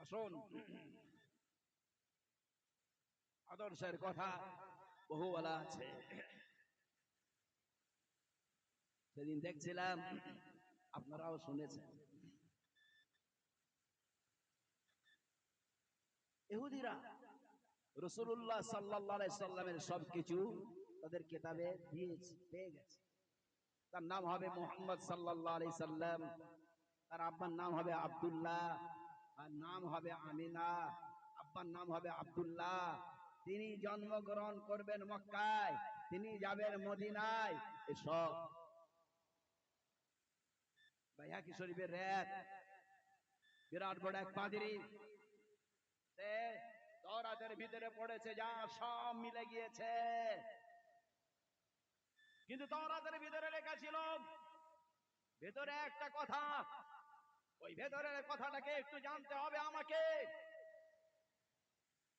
আসুন, আদর্শের কথা বহু বলা আছে। সেদিন দেখছিলাম, আপনারাও শুনেছেন, ইহুদিরা রাসূলুল্লাহ সাল্লাল্লাহু আলাইহি সাল্লামের সবকিছু তাদের কিতাবে দিয়েছে, পেয়ে গেছে। তার নাম হবে মুহাম্মদ সাল্লাল্লাহু আলাইহি সাল্লাম, তার আব্বার নাম হবে আব্দুল্লাহ, আর নাম হবে আমিনা, আব্বার নাম হবে আব্দুল্লাহ। তিনি জন্মগ্রহণ করবেন মক্কায়, তিনি যাবেন মদিনায়। এসব বাইহাকি শরীফের রাত বিরাট বড় এক পাদ্রী, সে তওরাতের ভিতরে পড়েছে যা সব মিলে গিয়েছে, কিন্তু তওরাতের ভিতরে লেখা ছিল ভেতরে একটা কথা, ওই ভেতরের কথাটাকে একটু জানতে হবে আমাকে।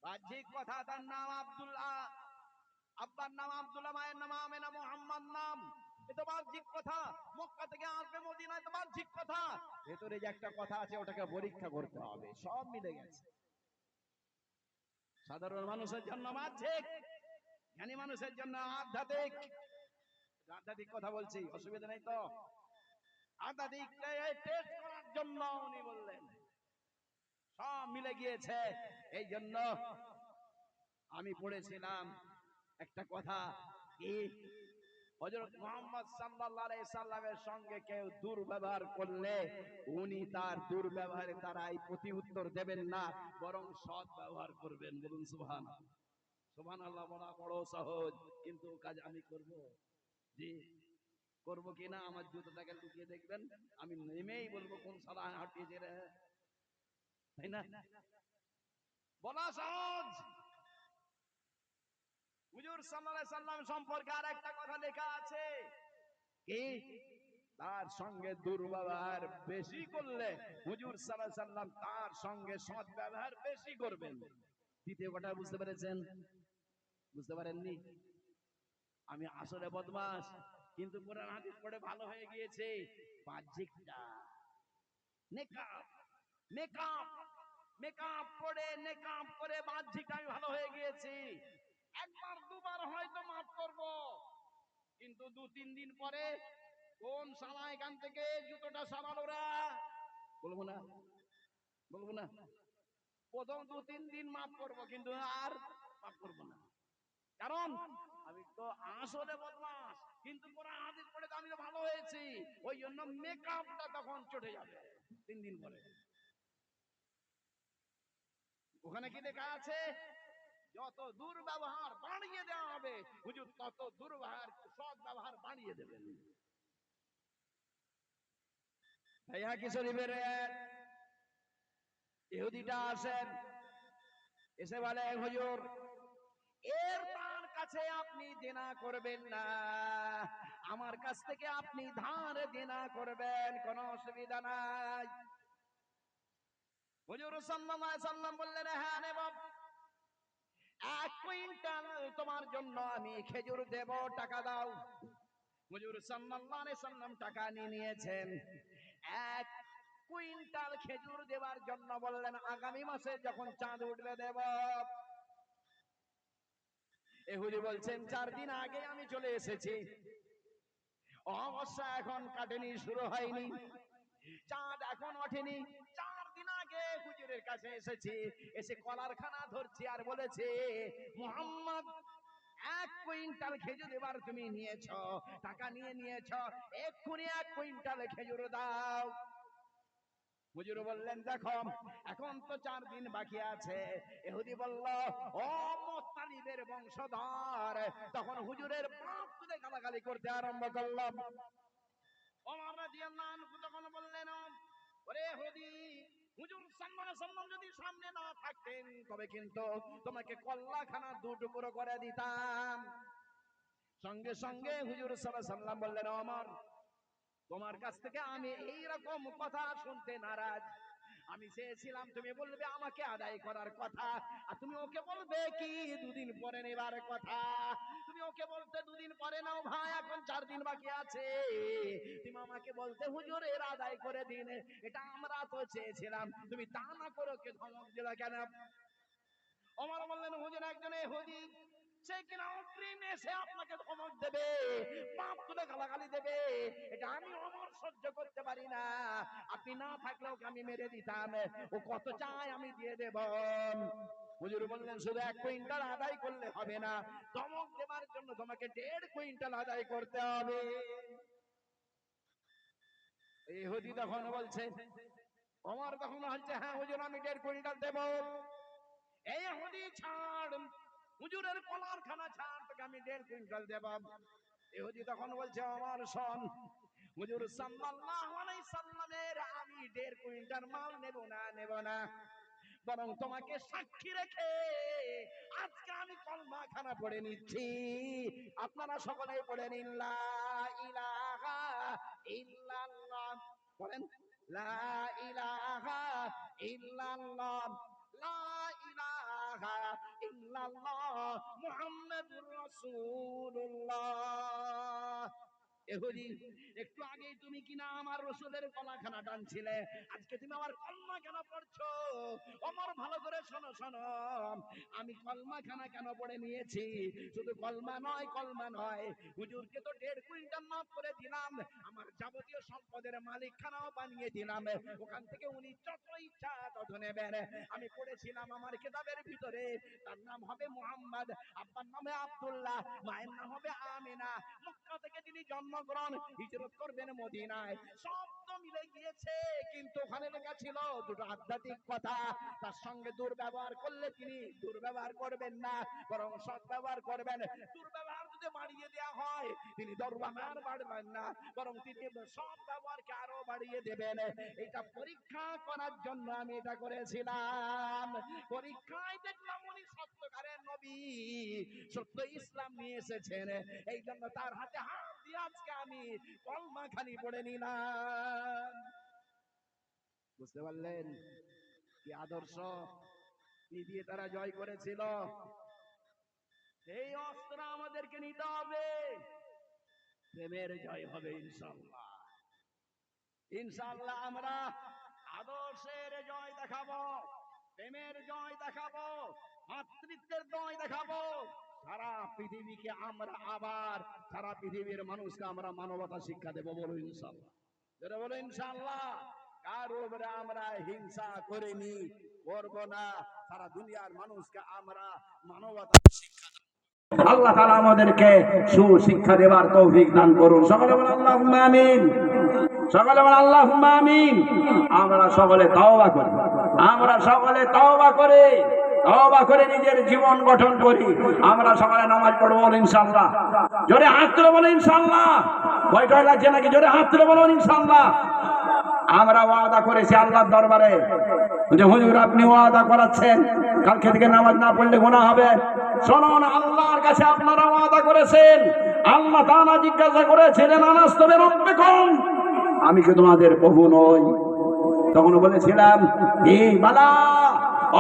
বাহ্যিক কথা, তার নাম আব্দুল্লাহ, আব্বার নাম আব্দুল্লাহ, মায়ের নাম আমেনা, মুহাম্মদ নাম, এটা বাহ্যিক কথা। মক্কা থেকে আসবে মদিনায়, তো বাহ্যিক কথা। ভেতরে যে একটা কথা আছে ওটাকে পরীক্ষা করতে হবে। সব মিলে গেছে। সাধারণ মানুষের জন্য বাহ্যিক, জ্ঞানী মানুষের জন্য আধ্যাত্মিক। আধ্যাত্মিক কথা বলছি, অসুবিধা নেই তো? আধ্যাত্মিক টেস্ট করার জন্য উনি বললেন সব মিলে গিয়েছে। এই জন্য আমি পড়েছিলাম একটা কথা, কি হযরত মুহাম্মদ সাল্লাল্লাহু আলাইহি সাল্লামের সঙ্গে কেউ দুর্ব্যবহার করলে উনি তার দুর্ব্যবহারের দ্বারাই প্রতি উত্তর দেবেন না, বরং সৎ ব্যবহার করবেন। বলুন সুবহানাল্লাহ। সুবহানাল্লাহ বলা বড় সহজ, কিন্তু কাজ আমি করব। জি, করব কিনা আমার জুতোটাকে লুকিয়ে দেখবেন, আমি নেমেই বলবো কোন সালা হাঁটিয়েছে রে, তাই না? বলা সহজ। হুজুর সাল্লাল্লাহু আলাইহি সাল্লাম সম্পর্কে আরেকটা কথা লেখা আছে, কি তার সঙ্গে দুর্ব্যবহার বেশি করলে হুজুর সাল্লাল্লাহু আলাইহি সাল্লাম তার সঙ্গে সৎ ব্যবহার বেশি করবেন। দ্বিতীয় কথা বুঝতে পেরেছেন? বুঝতে পারেননি? আমি আসলে বদমাশ, কিন্তু কোরআন হাদিস পড়ে ভালো হয়ে গিয়েছে। বাহ্যিকটা নেকাব, মেকআপ, মেকআপ পড়ে নেকাব করে বাহ্যিকটা আমি ভালো হয়ে গিয়েছি। একবার দুবার হয়তো মাফ করব, কিন্তু 2-3 দিন পরে কোন শালা এখান থেকে জুতোটা সারালো রা, বলবো না, বলবো না। প্রথম 2-3 দিন মাফ করব, কিন্তু আর মাফ করব না। কারণ আমি তো আসলে বদমাস, কিন্তু কোরআন হাদিস পড়ে তো আমি তো ভালো হয়েছি। ওই জন্য মেকআপটা তখন চটে যাবে 3 দিন পরে। ওখানে কি লেখা আছে? যত দুর্ব্যবহার বাড়িয়ে দেওয়া হবে হুজুর তত দুর্ব্যবহার, সৎ ব্যবহার বাড়িয়ে দেবেন। বাইহাকি শরীফের ইহুদিটা আসেন, এসে বলে হুজুর এর তার কাছে আপনি দেনা করবেন না, আমার কাছ থেকে আপনি ধার দেনা করবেন, কোনো অসুবিধা নাই। হুজুর সাল্লাল্লাহু আলাইহি সাল্লাম বললেন, হ্যাঁ নেব, 1 কুইন্টাল তোমার জন্য আমি খেজুর দেব, টাকা দাও। হুজুর সাল্লাল্লাহু আলাইহি সাল্লাম টাকা নিয়ে নিয়েছেন। 1 কুইন্টাল খেজুর দেওয়ার জন্য বললেন আগামী মাসে যখন চাঁদ উঠবে দেব। ইহুদি বলছেন 4 দিন আগে আমি চলে এসেছি, অবশ্য এখন কাটেনি, শুরু হয়নি, চাঁদ এখন ওঠেনি। 4 দিন আগে হুজুরের কাছে এসেছি, এসে কলারখানা ধরছি আর বলেছে মুহাম্মদ 1 কুইন্টাল খেজুর এবার তুমি নিয়েছ, টাকা নিয়ে নিয়েছ, এক্ষুনি 1 কুইন্টাল খেজুর দাও। হুজুর বললেন দেখো এখন তো 4 দিন বাকি আছে। ইহুদি বলল ও মুত্তালিবের বংশধর। তখন হুজুরের বাপ তুলে গালাগালি করতে আরম্ভ করল। ওমর রাদিয়াল্লাহু আনহু তখন বললেন, ওরে ইহুদি, হুজুর সাল্লাল্লাহু আলাইহি সাল্লাম যদি সামনে না থাকতেন তবে কিন্তু তোমাকে কল্লাখানা 2 টুকরো করে দিতাম। সঙ্গে সঙ্গে হুজুর সাল্লাল্লাহু আলাইহি সাল্লাম বললেন, ওমর তোমার কাছ থেকে আমি এই রকম কথা শুনতে নারাজ। আমি চেয়েছিলাম তুমি বলবে আমাকে আদায় করার কথা, আর তুমি ওকে বলবে কি 2 দিন পরে নেবার কথা। তুমি তুমি ওকে বলতে দুদিন পরে নাও ভাই, এখন 4 দিন বাকি আছে। তুমি আমাকে বলতে হুজুর এর আদায় করে দিন, এটা আমরা তো চেয়েছিলাম, তুমি তা না করে ওকে ধমক দিলা কেন? ওমর বললেন হুজুর একজন ইহুদি, সে কিনা অগ্রিম এসে আপনাকে ধমক দেবে, পাপ তুলে গালাগালি দেবে, এটা আমি ওমর সহ্য করতে পারি না। আপনি না থাকলে ওকে আমি মেরে দিতাম, ও কত চায় আমি দিয়ে দেব। হুজুর বললেন শুধু 1 কুইন্টাল আদায় করলে হবে না, ধমক দেবার জন্য তোমাকে 1.5 কুইন্টাল আদায় করতে হবে। ইহুদি তখন বলছে, ওমর তখন বলছে হ্যাঁ হুজুর আমি 1.5 কুইন্টাল দেব। এই ইহুদি ছাড়, হুজুরের কলার খানা ছাড়, তোকে আমি 1.5 কুইন্টাল দেব। ইহুদি তখন বলছে ওমর শোন, হুজুর সাল্লাল্লাহু আলাইহি সাল্লামের আমি 1.5 কুইন্টাল মাল নেব না, বরং তোমাকে সাক্ষী রেখে আজকে আমি কলমা খানা পড়ে নিচ্ছি। আপনারা সকলে পড়ে নিন লা ইলাহা ইল্লাল্লাহ, বলেন লা ইলাহা ইল্লাল্লাহ, লা ইলাহা ইল্লাল্লাহ মুহাম্মাদুর রাসূলুল্লাহ। ইহুদি একটু আগেই তুমি কিনা আমার রাসূলের গলাখানা টানছিলে, আজকে তুমি আমার কলমা কেন পড়ছো? ওমর ভালো করে শোনো শোনো, আমি কলমা খানা কেন পড়ে নিয়েছি? শুধু কলমা নয়, হুজুরকে তো 1.5 কুইন্টাল মাফ করে দিলাম, আমার যাবতীয় সম্পদের মালিক খানাও বানিয়ে দিলাম, ওখান থেকে উনি যত ইচ্ছা তত নেবেন। আমি পড়েছিলাম আমার কিতাবের ভিতরে তার নাম হবে মুহাম্মদ, আব্বার নামে আব্দুল্লাহ, মায়ের নাম হবে আমিনা। মক্কা থেকে তিনি জন্মগ্রহণ, হিজরত করবেন মদিনায়, সব তো মিলে গিয়েছে, কিন্তু ওখানে লেখা ছিল দুটো আধ্যাত্মিক কথা। তার সঙ্গে দুর্ব্যবহার করলে তিনি দুর্ব্যবহার করবেন না, বরং সদ্ব্যবহার করবেন। দুর্ব্যবহার যদি বাড়িয়ে দেওয়া হয় তিনি দুর্ব্যবহার বাড়বেন না, বরং তিনি সদ্ব্যবহারকে আরো বাড়িয়ে দেবেন। এটা পরীক্ষা করার জন্য আমি এটা করেছিলাম। পরীক্ষায় দেখলাম উনি সত্যকারের নবী, সত্য ইসলাম নিয়ে এসেছেন, এই জন্য তার হাতে হাত দিয়ে আজকে আমি কলমা খানি পড়ে নিলাম। বুঝতে পারলেন কি আদর্শ, কি দিয়ে তারা জয় করেছিল? এই অস্ত্র আমাদেরকে নিতে হবে, প্রেমের জয় হবে ইনশাআল্লাহ। ইনশাআল্লাহ আমরা আদর্শের জয় দেখাবো, প্রেমের জয় দেখাবো, মাতৃত্বের জয় দেখাবো। সারা পৃথিবীকে আমরা আবার সারা পৃথিবীর মানুষকে আমরা মানবতা শিক্ষা দেবো, বলো ইনশাআল্লাহ। যেটা বলো ইনশাআল্লাহ। কার উপরে আমরা হিংসা করিনি, করবো না, সারা দুনিয়ার মানুষকে আমরা মানবতা শিক্ষা দেব। আল্লাহ তাআলা আমাদেরকে সুশিক্ষা দেবার তৌফিক দান করুন। সকলে বলেন আল্লাহুম্মা আমিন, সকলে বলেন আল্লাহুম্মা আমিন। আমরা সকলে তওবা করি, আমরা সকলে তওবা করে নিজের জীবন গঠন করি। আমরা সকলে নামাজ পড়বো ইনশাআল্লাহ। জোরে হাত তুলে বলো ইনশাআল্লাহ। ভয় টয় লাগছে নাকি? জোরে হাত তুলে বলো ইনশাআল্লাহ। আমরা ওয়াদা করেছি আল্লাহর দরবারে যে হুজুর আপনি ওয়াদা করাচ্ছেন কালকে থেকে নামাজ না পড়লে গুনাহ হবে। শুনুন, আল্লাহর কাছে আপনারা ওয়াদা করেছেন। আল্লাহ তাআলা জিজ্ঞাসা করেছিলেন আলাস্তু বিরাব্বিকুম, আমি কি তোমাদের প্রভু নই? তখন বলেছিলাম বালা,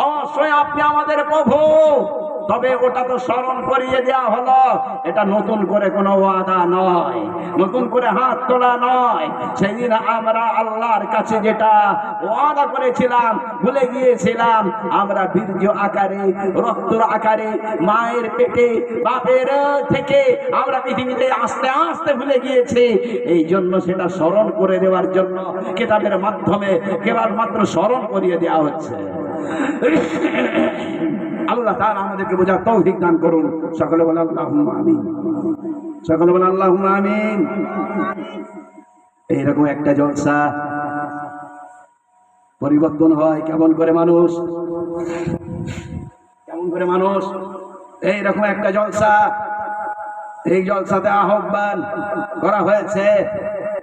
অবশ্যই আপনি আমাদের প্রভু। তবে ওটা তো স্মরণ করিয়ে দেওয়া হলো, এটা নতুন করে কোনো ওয়াদা নয়, নতুন করে হাত তোলা নয়। সেদিন আমরা আল্লাহর কাছে যেটা ওয়াদা করেছিলাম, ভুলে গিয়েছিলাম। আমরা বীর্য আকারে, রক্তর আকারে, মায়ের পেটে বাপের থেকে আমরা পৃথিবীতে আস্তে আস্তে ভুলে গিয়েছি। এই জন্য সেটা স্মরণ করে দেওয়ার জন্য কিতাবের মাধ্যমে কেবলমাত্র স্মরণ করিয়ে দেওয়া হচ্ছে। আল্লাহ তাআলা আমাদেরকে বোঝার তৌফিক দান করুন। সকলে বলেন আল্লাহুম্মা আমিন, সকলে বলেন আল্লাহুম্মা আমিন। এইরকম একটা জলসা পরিবর্তন হয় কেমন করে মানুষ, এইরকম একটা জলসা, এই জলসাতে আহ্বান করা হয়েছে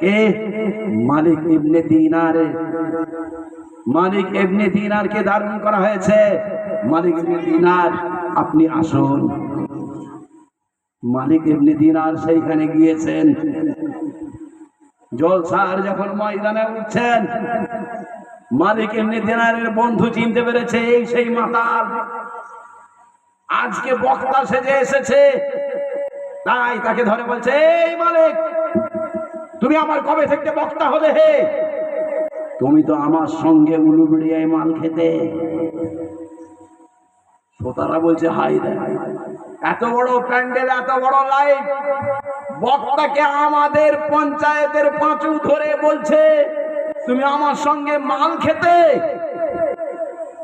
কে? মালিক ইবনে দিনারকে ধারণ করা হয়েছে। মালিক ইবনে দিনার, আপনি আসুন। মালিক ইবনে দিনার সেইখানে গিয়েছেন। জলসার যখন ময়দানে উঠছেন, মালিক ইবনে দিনারের বন্ধু চিনতে পেরেছে এই সেই মাতাল, আজকে বক্তা সেজে এসেছে। তাই তাকে ধরে বলছে, এই মালিক, তুমি আমার কবে থেকে বক্তা হলে হে? তুমি তো আমার সঙ্গে উলুবেড়িয়ায় মাল খেতে। শ্রোতারা বলছে, হাই রে, এত বড় প্যান্ডেল, এত বড় লাইট, বক্তাকে আমাদের পঞ্চায়েতের পাঁচু ধরে বলছে তুমি আমার সঙ্গে মাল খেতে।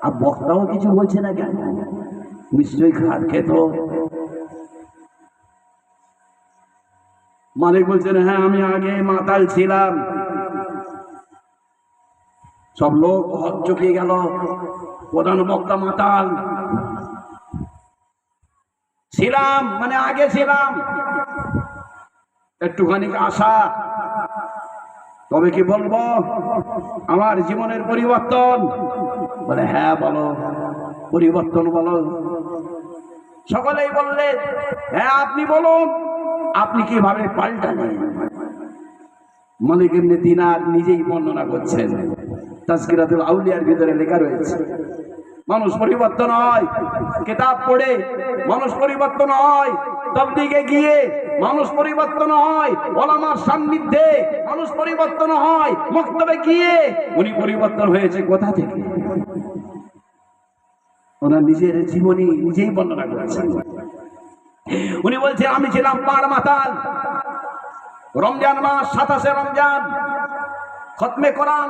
আর বক্তাও কিছু বলছে না কেন? নিশ্চয়ই খাট খেত। মালিক বলছেন, হ্যাঁ আমি আগে মাতাল ছিলাম। সব লোক হক চুকিয়ে গেল, প্রধান বক্তা মাতাল ছিলাম, মানে আগে ছিলাম, একটুখানি আশা, তবে কি বলবো আমার জীবনের পরিবর্তন? বলে, হ্যাঁ বলো, পরিবর্তন বলো। সকলেই বললেন, হ্যাঁ আপনি বলুন, আপনি কিভাবে পাল্টালেন? মালিক ইবনে দিনার নিজেই বর্ণনা করছেন, তাজকিরাতুল আউলিয়ার ভিতরে লেখা রয়েছে। মানুষ পরিবর্তন হয় কিতাব পড়ে, মানুষ পরিবর্তন হয় তাবলীগে গিয়ে, মানুষ পরিবর্তন হয় ওলামার সান্নিধ্যে, মানুষ পরিবর্তন হয় মক্তবে গিয়ে। উনি পরিবর্তন হয়েছে কোথা থেকে? ওনার নিজের জীবনী নিজেই বর্ণনা করেছেন। উনি বলছে, আমি ছিলাম পাড় মাতাল। রমজান মাস, 27শে রমজান, খতমে কোরআন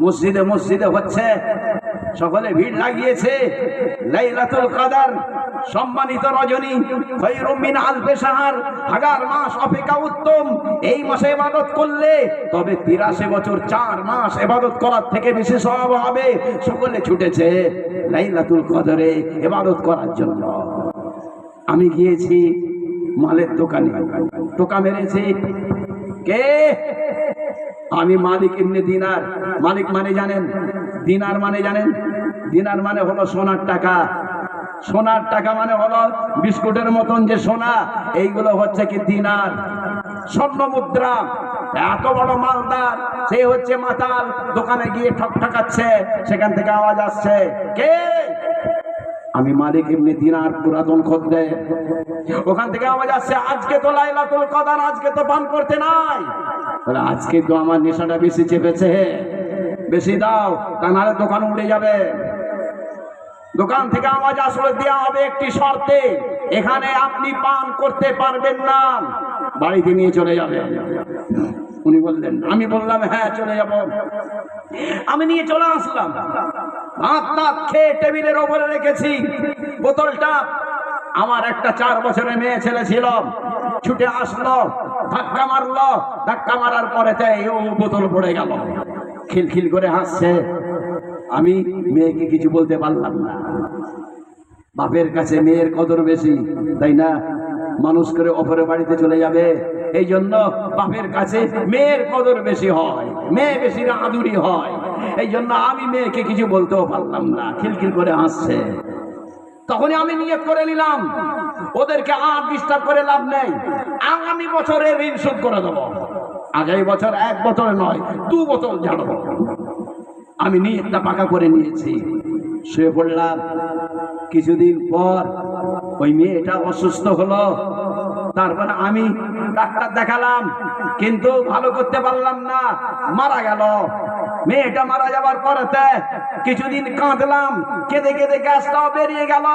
মসজিদে মসজিদে হচ্ছে, সকলে ভিড় লাগিয়েছে। লাইলাতুল কদর, সম্মানিত রজনী, খায়রুম মিন আলফি শাহর, হাজার মাস অপেক্ষা উত্তম। এই মাসে ইবাদত করলে তবে 83 বছর 4 মাস ইবাদত করার থেকে বেশি সওয়াব হবে। সকলে ছুটেছে লাইলাতুল কদরে ইবাদত করার জন্য। আমি গিয়েছি মালের দোকানে, টোকা মেরেছি। কে? আমি মালিক ইবনে দিনার। মালিক মানে জানেন, দিনার মানে জানেন? দিনার মানে হলো সোনার টাকা। সোনার টাকা মানে হলো বিস্কুটের মতন যে সোনা, এইগুলো হচ্ছে কি দিনার, স্বর্ণ মুদ্রা। এত বড় মালদার, সে হচ্ছে মাতাল, দোকানে গিয়ে ঠক ঠকাচ্ছে, সেখান থেকে আওয়াজ আসছে, কে? আমি মালিক ইবনে দিনার, পুরাতন খদ্দের। ওখান থেকে আওয়াজ আসছে, আজকে তো লাইলাতুল কদর, আজকে তো পান করতে নাই। বলে, আজকে তো আমার নেশাটা বেশি চেপেছে, বেশি দাও, তা নাহলে দোকান উড়ে যাবে। দোকান থেকে আওয়াজ আসলে দেওয়া হবে একটি শর্তে, এখানে আপনি পান করতে পারবেন না, বাড়িতে নিয়ে চলে যাবে। উনি বললেন, আমি বললাম হ্যাঁ চলে যাব। আমি নিয়ে চলে আসলাম, ভাত টাত খেয়ে টেবিলের ওপরে রেখেছি বোতলটা। আমার একটা 4 বছরের মেয়ে ছেলে ছিল, ছুটে আসলো, ধাক্কা মারলো, ধাক্কা মারার পরেতে ও বোতল পড়ে গেল, খিলখিল করে হাসছে। আমি মেয়েকে কিছু বলতে পারলাম না। বাপের কাছে মেয়ের কদর বেশি, তাই না? মানুষ করে অপরের বাড়িতে চলে যাবে, এই জন্য বাপের কাছে মেয়ের কদর বেশি হয়, মেয়ে বেশি আদুরি হয়। এই জন্য আমি মেয়েকে কিছু বলতেও পারলাম না, খিলখিল করে হাসছে। তখনই আমি নিয়ত করে নিলাম, ওদেরকে আর ডিস্টার্ব করে লাভ নেই, আগামী বছরে ঋণ শোধ করে দেবো। আগামী বছর 1 বোতল নয়, 2 বোতল ঝাড়বো। আমি নিয়তটা পাকা করে নিয়েছি। শুয়ে পড়লাম। কিছুদিন পর ওই মেয়েটা অসুস্থ হলো। তারপরে আমি ডাক্তার দেখালাম, কিন্তু ভালো করতে পারলাম না, মারা গেল। মেয়েটা মারা যাবার পরেতে কিছুদিন কাঁদলাম, কেঁদে কেঁদে গ্যাসটাও বেরিয়ে গেল।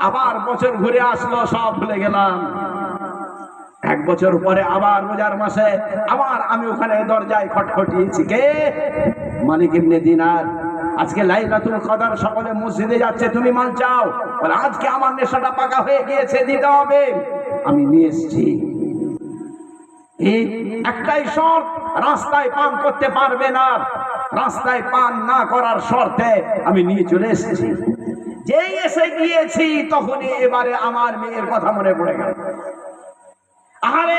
আবার বছর ঘুরে আসলো, সব ভুলে গেলাম। 1 বছর পরে আবার রোজার মাসে আবার আমি ওখানে দরজায় খটখটিয়েছি। কে? মালিক ইবনে দিনার। আজকে লাইলাতুল কদর, সকলে মসজিদে যাচ্ছে, তুমি মাল চাও? বলে, আজকে আমার নেশাটা পাকা হয়ে গিয়েছে, দিতে হবে। আমি নিয়ে এসেছি। এই একটাই শর্ত, রাস্তায় পান করতে পারবে না। রাস্তায় পান না করার শর্তে আমি নিয়ে চলে এসেছি। যেই এসে গিয়েছি তখনই এবারে আমার মেয়ের কথা মনে পড়ে গেল। আরে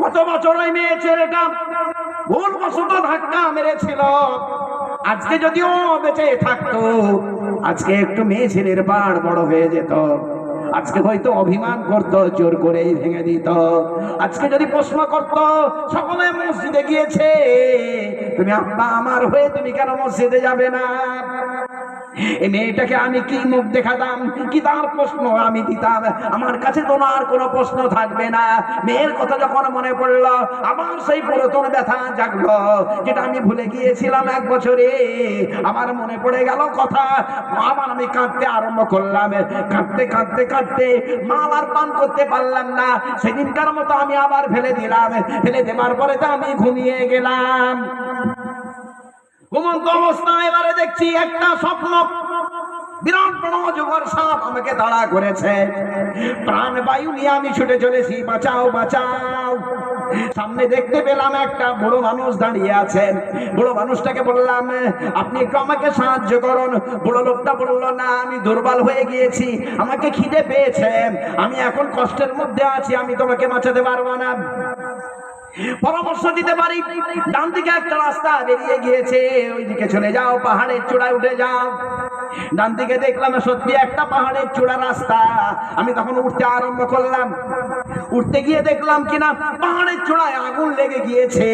কত বছর ওই মেয়ে ছেলেটা ভুলবশত ধাক্কা মেরেছিল, আজকে যদিও বেঁচে থাকতো, আজকে একটু মেয়ে ছেলের বাড় বড় হয়ে যেত। আজকে হয়তো অভিমান করতো, জোর করেই ভেঙে দিত। আজকে যদি প্রশ্ন করতো, সকলে মসজিদে গিয়েছে, তুমি আব্বা আমার হয়ে তুমি কেন মসজিদে যাবে না? এই মেয়েটাকে আমি কি মুখ দেখাতাম, কি তার প্রশ্ন আমি দিতাম? আমার কাছে তো আর কোনো প্রশ্ন থাকবে না। মেয়ের কথা যখন মনে পড়লো, আমার সেই পুরাতন ব্যথা জাগলো, যেটা আমি ভুলে গিয়েছিলাম 1 বছরে। আমার মনে পড়ে গেল কথা। আবার আমি কাঁদতে আরম্ভ করলাম। কাঁদতে কাঁদতে কাঁদতে মাল আর পান করতে পারলাম না। সেদিনকার মতো আমি আবার ফেলে দিলাম। ফেলে দেওয়ার পরে তো আমি ঘুমিয়ে গেলাম। ঘুমন্ত অবস্থায় এবারে দেখছি একটা স্বপ্ন, বিরাট বড় অজগর সাপ আমাকে তাড়া করেছে। প্রাণ বায়ু নিয়ে আমি ছুটে চলেছি, বাঁচাও বাঁচাও। সামনে দেখতে পেলাম একটা বড় মানুষ দাঁড়িয়ে আছেন। বড় মানুষটাকে বললাম, আপনি একটু আমাকে সাহায্য করুন। বড় লোকটা বলল, না আমি দুর্বল হয়ে গিয়েছি, আমাকে খিদে পেয়েছে, আমি এখন কষ্টের মধ্যে আছি, আমি তোমাকে বাঁচাতে পারবো না। পরামর্শ দিতে পারি, ডান দিকে একটা রাস্তা বেরিয়ে গিয়েছে, ওইদিকে চলে যাও, পাহাড়ের চূড়ায় উঠে যাও। ডান দিকে দেখলাম সত্যি একটা পাহাড়ের চূড়া রাস্তা। আমি তখন উঠতে আরম্ভ করলাম। উঠতে গিয়ে দেখলাম কিনা পাহাড়ের চূড়ায় আগুন লেগে গিয়েছে।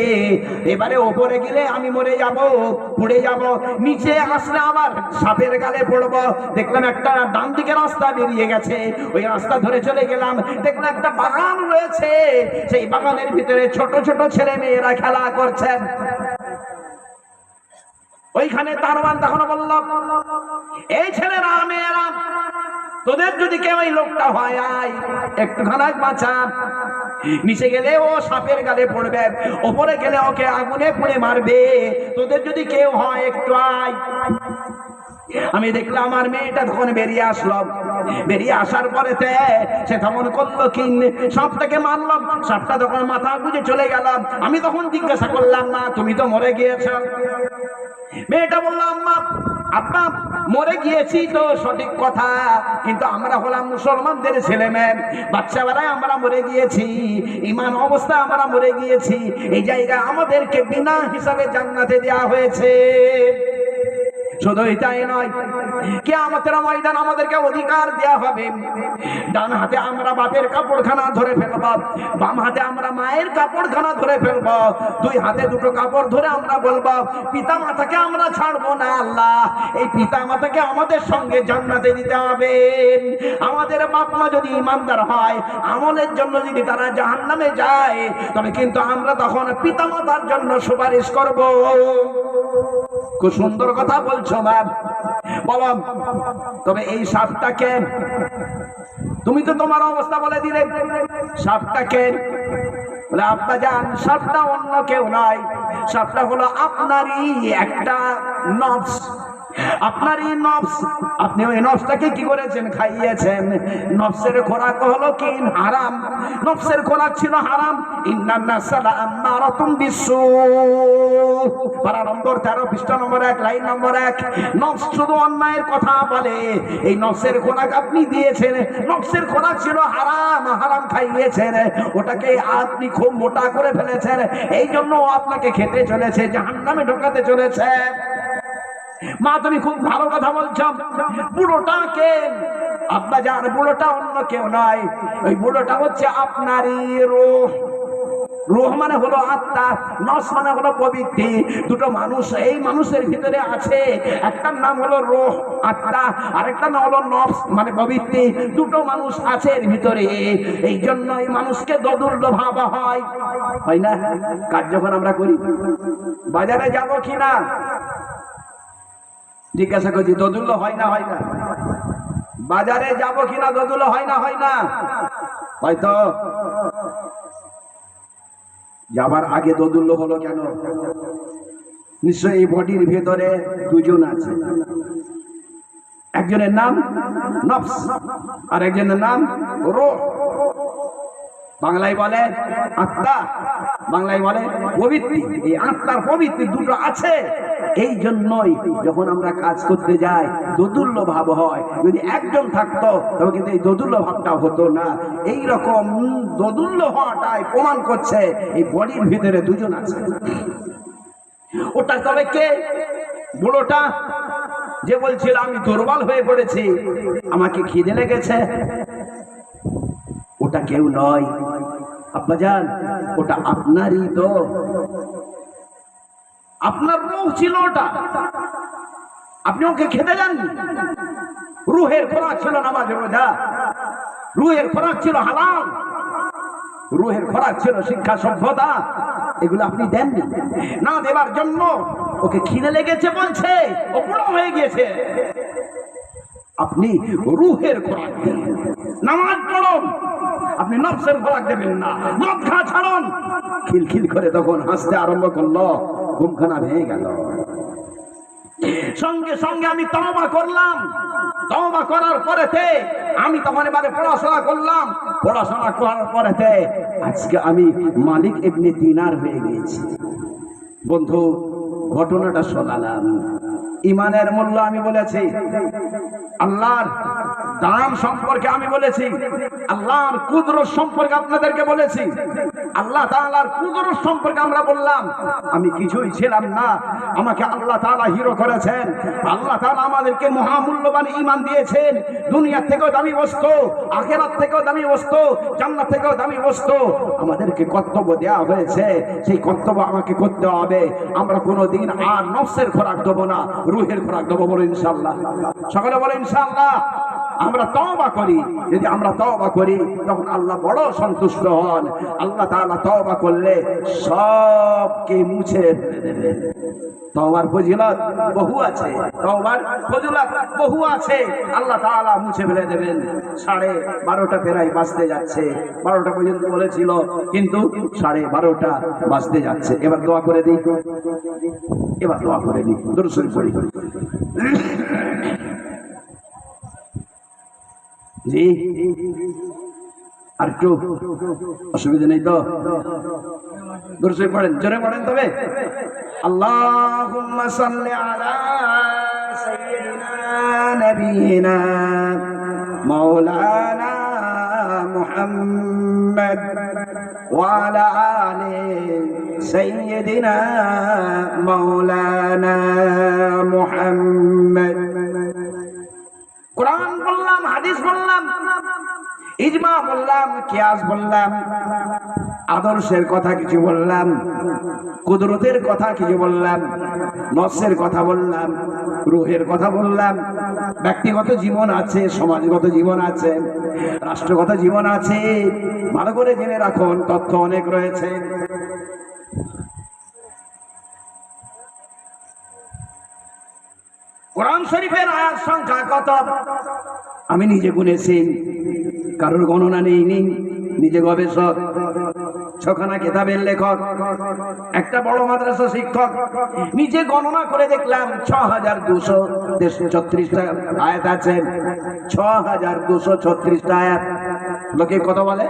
এবারে ওপরে গেলে আমি মরে যাব, পুড়ে যাব, নিচে আসলে আবার সাপের গালে পড়বো। দেখলাম একটা ডান দিকে রাস্তা বেরিয়ে গেছে, ওই রাস্তা ধরে চলে গেলাম। দেখলাম একটা বাগান রয়েছে, সেই বাগানের ভিতরে ছোট ছোট ছেলে মেয়েরা খেলা করছেন। ওইখানে দারোয়ান তখন বলল, এই ছেলেরা মেয়েরা, তোদের যদি কেউ এই লোকটা হয়, আয় একটুখানা বাঁচা। নিচে গেলে ও সাপের গালে পড়বে, ওপরে গেলে ওকে আগুনে পুড়ে মারবে, তোদের যদি কেউ হয় একটু আয়। আমি দেখলাম আমার মেয়েটা তখন বেরিয়ে আসলো। বেরিয়ে আসার পরে সে তখন করলো কি, সাপটাকে মারলাম। সাপটা তখন মাথা গুঁজে চলে গেলাম। আমি তখন জিজ্ঞাসা করলাম, মা তুমি তো মরে গিয়েছ। মেয়েটা বললো, আম্মা আব্বা মরে গিয়েছি তো সঠিক কথা, কিন্তু আমরা হলাম মুসলমানদের ছেলে মেয়ে, বাচ্চা বেলায় আমরা মরে গিয়েছি, ঈমান অবস্থায় আমরা মরে গিয়েছি, এই জায়গায় আমাদেরকে বিনা হিসাবে জান্নাতে দেওয়া হয়েছে। শুধু এটাই নয়, কিয়ামতের ময়দান আমাদেরকে অধিকার দেয়া হবে, ডান হাতে আমরা বাপের কাপড়খানা ধরে ফেলব, বাম হাতে আমরা মায়ের কাপড়খানা ধরে ফেলব, দুই হাতে দুটো কাপড় ধরে আমরা বলবো, পিতা মাতাকে আমরা ছাড়বো না আল্লাহ, এই পিতা মাতাকে আমাদের সঙ্গে জান্নাতে দিতে হবে। আমাদের বাপ মা যদি ইমানদার হয়, আমলের জন্য যদি তারা জাহান্নামে যায়, তবে কিন্তু আমরা তখন পিতা মাতার জন্য সুপারিশ করব। খুব সুন্দর কথা বলছো মা, বলো তবে এই সাপটাকে, তুমি তো তোমার অবস্থা বলে দিলে, সাপটাকে বলে, আব্বা জান সাপটা অন্য কেউ নয়, সাপটা হলো আপনারই একটা নফস, আপনারই নফস। আপনি ওই নফসটাকে কি করেছেন, খাইয়েছেন। নফসের খোরাক হলো কি, হারাম। নফসের খোরাক ছিল হারাম। ইন্নান নাসলা আমারাতুম বিসু, পারা নম্বর 13 পৃষ্ঠা নম্বর 1 লাইন নম্বর 1। নফস শুধু অন্যায়ের কথা বলে, এই নফসের খোরাক আপনি দিয়েছেন। নফসের খোরাক ছিল হারাম, হারাম খাইয়েছেন, ওটাকে আপনি খুব মোটা করে ফেলেছেন, এই জন্য আপনাকে খেতে চলেছে, জাহান্নামে ঢোকাতে চলেছে। মা তুমি খুব ভালো কথা বলছো। বুড়োটাকে আব্বা জান, বুড়োটা অন্য কেউ নয়, ওই বুড়োটা হচ্ছে আপনারই রূহ। রূহ মানে হলো আত্মা, নফস মানে হলো প্রবৃত্তি। দুটো মানুষ এই মানুষের ভিতরে আছে, একটার নাম হলো রূহ আত্মা, আরেকটা নাম হলো নফস মানে প্রবৃত্তি। দুটো মানুষ আছে এর ভিতরে, এই জন্য এই মানুষকে দোদুল্য ভাবা হয়, হয় না? কাজ যখন আমরা করি, বাজারে যাব কিনা জিজ্ঞাসা করছি, দোদুল্য হয় না, হয় না? বাজারে যাব কিনা দোদুল্য হয় না, হয় না? হয়তো যাবার আগে দোদুল্য হলো কেন? নিশ্চয়ই এই বডির ভেতরে দুজন আছে, একজনের নাম নফস আর একজনের নাম রূহ। বাংলায় বলে আত্মা, বাংলায় বলে প্রবৃত্তি। এই আত্মার প্রবৃত্তি দুটো আছে, এই জন্যই যখন আমরা কাজ করতে যাই দোদুল্য ভাব হয়। যদি একজন থাকতো তবে কিন্তু এই দোদুল্য ভাবটা হতো না। এই রকম দোদুল্য হওয়াটাই প্রমাণ করছে এই বডির ভিতরে দুজন আছে। ওটা তবে কে? বুড়োটা যে বলছিল আমি দুর্বল হয়ে পড়েছি, আমাকে খিদে লেগেছে, ওটা কেউ নয় আব্বাজান, ওটা আপনারই তো, আপনার রূহ ছিল ওটা। আপনি ওকে খেতে দেননি। রুহের খোরাক ছিল নামাজ রোজা, রুহের খোরাক ছিল হালাল, রুহের খোরাক ছিল শিক্ষা সভ্যতা, এগুলো আপনি দেননি। না দেবার জন্য ওকে খিদে লেগেছে বলছে, ও বুড়ো হয়ে গিয়েছে। আপনি রুহের খোরাক দিন, নামাজ পড়ুন। আপনি নফসের খোরাক দেবেন না। মদ খা ছাড়ুন। খিলখিল করে তখন হাসতে আরম্ভ করলো, ঘুমখানা ভেঙে গেল। সঙ্গে সঙ্গে আমি তওবা করলাম। তওবা করার পরেতে আমি তখন এবারে পড়াশোনা করলাম। পড়াশোনা করার পরেতে আজকে আমি মালিক ইবনে দিনার হয়ে গিয়েছি। বন্ধু, ঘটনাটা শোনালাম। ইমানের মূল্য আমি বলেছি, আল্লাহর দাম সম্পর্কে আমি বলেছি, আল্লাহর কুদরত সম্পর্কে আপনাদেরকে বলেছি, আল্লাহ তাআলার কুদরত সম্পর্কে আমরা বললাম। আমি কিছুই ছিলাম না, আমাকে আল্লাহ তাআলা হিরো করেছেন। আল্লাহ তাআলা আমাদেরকে মহামূল্যবান ঈমান দিয়েছেন। দুনিয়া থেকেও দামি বস্তু, আখিরাত থেকেও দামি বস্তু, জান্নাত থেকেও দামি বস্তু আমাদেরকে কর্তব্য দেওয়া হয়েছে। সেই কর্তব্য আমাকে করতে হবে। আমরা কোনোদিন আর নফসের খোরাক দেবো না, রুহের খোরাক দেবো। বলে ইনশাআল্লাহ, সকলে বলে ইনশাআল্লাহ। আমরা তওবা করি, যদি আমরা তওবা করি তখন আল্লাহ বড় সন্তুষ্ট হন। আল্লাহ তাআলা তওবা করলে সবকে মুছে দেবেন। তওবার ফজিলত বহু আছে, তওবার ফজিলত বহু আছে। আল্লাহ তাআলা মুছে ফেলে দেবেন। 12:30 প্রায় বাজতে যাচ্ছে। 12টা পর্যন্ত বলেছিল, কিন্তু 12:30 বাজতে যাচ্ছে। এবার দোয়া করে দিই, এবার দোয়া করে দিই। দরুদ শরীফ পড়ি। জি, আর একটু অসুবিধা নেই তো? দরুদ শরীফ পড়েন, জোরে পড়েন তবে। আল্লাহুম্মা সাল্লি আলা সাইয়্যিদিনা নাবিয়িনা মাওলানা মুহাম্মদ ওয়া আলা আলি সাইয়্যিদিনা মাওলানা মুহাম্মদ। কোরআন বললাম, হাদিস বললাম, ইজমা বললাম, কিয়াস বললাম, আদর্শের কথা কিছু বললাম, কুদরতের কথা কিছু বললাম, নফসের কথা বললাম, রূহের কথা বললাম। ব্যক্তিগত জীবন আছে, সমাজগত জীবন আছে, রাষ্ট্রগত জীবন আছে। ভালো করে জেনে রাখুন, তথ্য অনেক রয়েছে। কোরআন শরীফের আয়াত সংখ্যা কত আমি নিজে গুনেছি, কারোর গণনা নেই। নিজে গবেষক, 6খানা কিতাবের লেখক, একটা বড় মাদ্রাসা শিক্ষক। নিজে গণনা করে দেখলাম 6236টা আয়াত আছে। 6236টা আয়াত। লোকে কত বলে?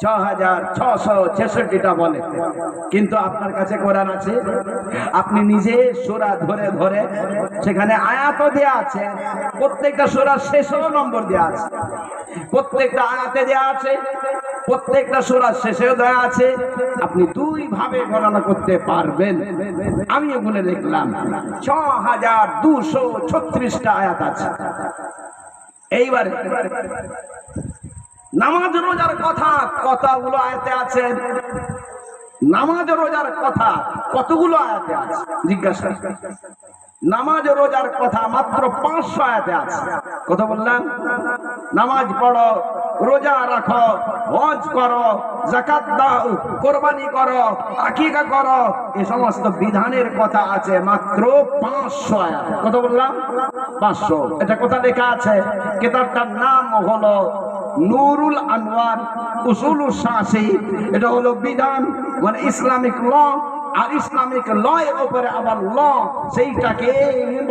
6666টা বলে। কিন্তু আপনার কাছে কোরআন আছে, আপনি নিজে সূরা ধরে ধরে সেখানে আয়াতও দেয়া আছে, প্রত্যেকটা সূরার শেষেও নম্বর দেয়া আছে, প্রত্যেকটা আয়াতে দেয়া আছে, প্রত্যেকটা সূরার শেষেও দেয়া আছে। আপনি দুই ভাবে গণনা করতে পারবেন। আমি গুনে দেখলাম 6236টা আয়াত আছে। এইবারে নামাজ রোজার কথা কতগুলো আয়াতে আছে? নামাজ রোজার কথা কতগুলো আয়াতে আছে জিজ্ঞাসা? নামাজ রোজার কথা মাত্র 500 আয়াতে আছে। কত বললাম? নামাজ পড়ো, রোজা রাখো, হজ করো, যাকাত দাও, কোরবানি করো, আকীকা করো, এই সমস্ত বিধানের কথা আছে মাত্র 500 আয়াত। কত বললাম? 500। এটা কথা লেখা আছে। কিতাবটার নাম হলো নুরুল আনওয়ার উসুলুস শাসি। এটা হলো বিধান, মানে ইসলামিক ল। আর ইসলামিক ল এর উপরে আবার ল, সেইটাকে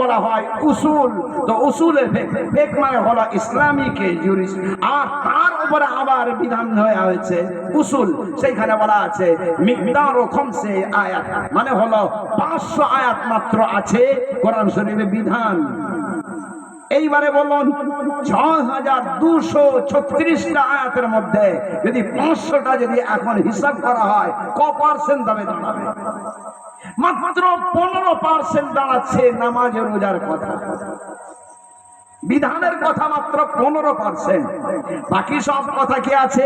বলা হয় উসুল। তো উসুলের ফিকহ মানে হলো ইসলামিক জুরিস, আর তার উপরে আবার বিধান হয়েছে উসুল। সেইখানে বলা আছে মিকদারু খামসে আয়াত, মানে হলো 500 আয়াত মাত্র আছে কোরআন শরীফে বিধান। এইবারে বলুন 6236টা আয়াতের মধ্যে যদি 500টা যদি এখন হিসাব করা হয়, ক% দামে দাঁড়াবে? মাত্র 15% দাঁড়াচ্ছে নামাজ রোজার কথা, বিধানের কথা মাত্র 15%। বাকি সব কথা কি আছে?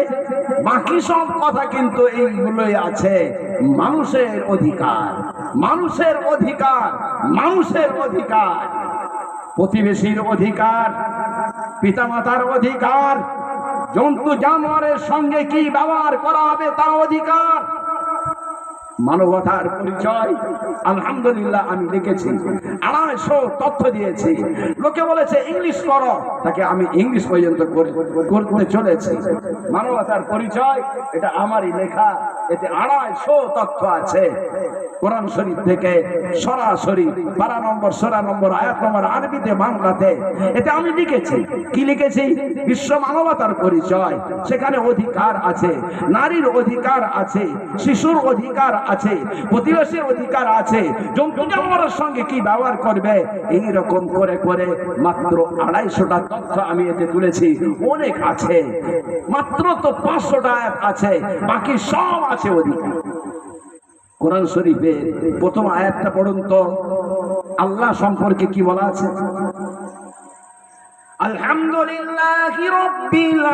বাকি সব কথা কিন্তু এইগুলোই আছে। মানুষের অধিকার, মানুষের অধিকার, মানুষের অধিকার। প্রতিবেশীর অধিকার, পিতামাতার অধিকার, জন্তু জানোয়ারের সঙ্গে কি ব্যবহার করা হবে তার অধিকার, মানবতার পরিচয়। আলহামদুলিল্লাহ আমি লিখেছি, 250 তথ্য দিয়েছি। লোকে বলেছে ইংলিশ করো, তাকে আমি ইংলিশ পর্যন্ত করতে চলেছি। মানবতার পরিচয় এটা আমারই লেখা, এতে 250 তথ্য আছে কোরআন শরীফ থেকে সরাসরি 12 নম্বর, 16 নম্বর, আয়াত নম্বর, আরবিতে বাংলাতে। এতে আমি লিখেছি, কি লিখেছি? বিশ্ব মানবতার পরিচয়। সেখানে অধিকার আছে, নারীর অধিকার আছে, শিশুর অধিকার আছে, প্রতিবেশীর অধিকার আছে, জন্তু জানোয়ারের সঙ্গে কি ব্যবহার করবে, এই রকম করে করে মাত্র 250টা তথ্য আমি এতে তুলেছি। অনেক আছে, মাত্র তো 500টা আয়াত আছে, বাকি সব আছে অধিকার। কোরআন শরীফের প্রথম আয়াতটা পড়ুন তো, আল্লাহ সম্পর্কে কি বলা আছে? আলহামদুলিল্লাহি রাব্বিল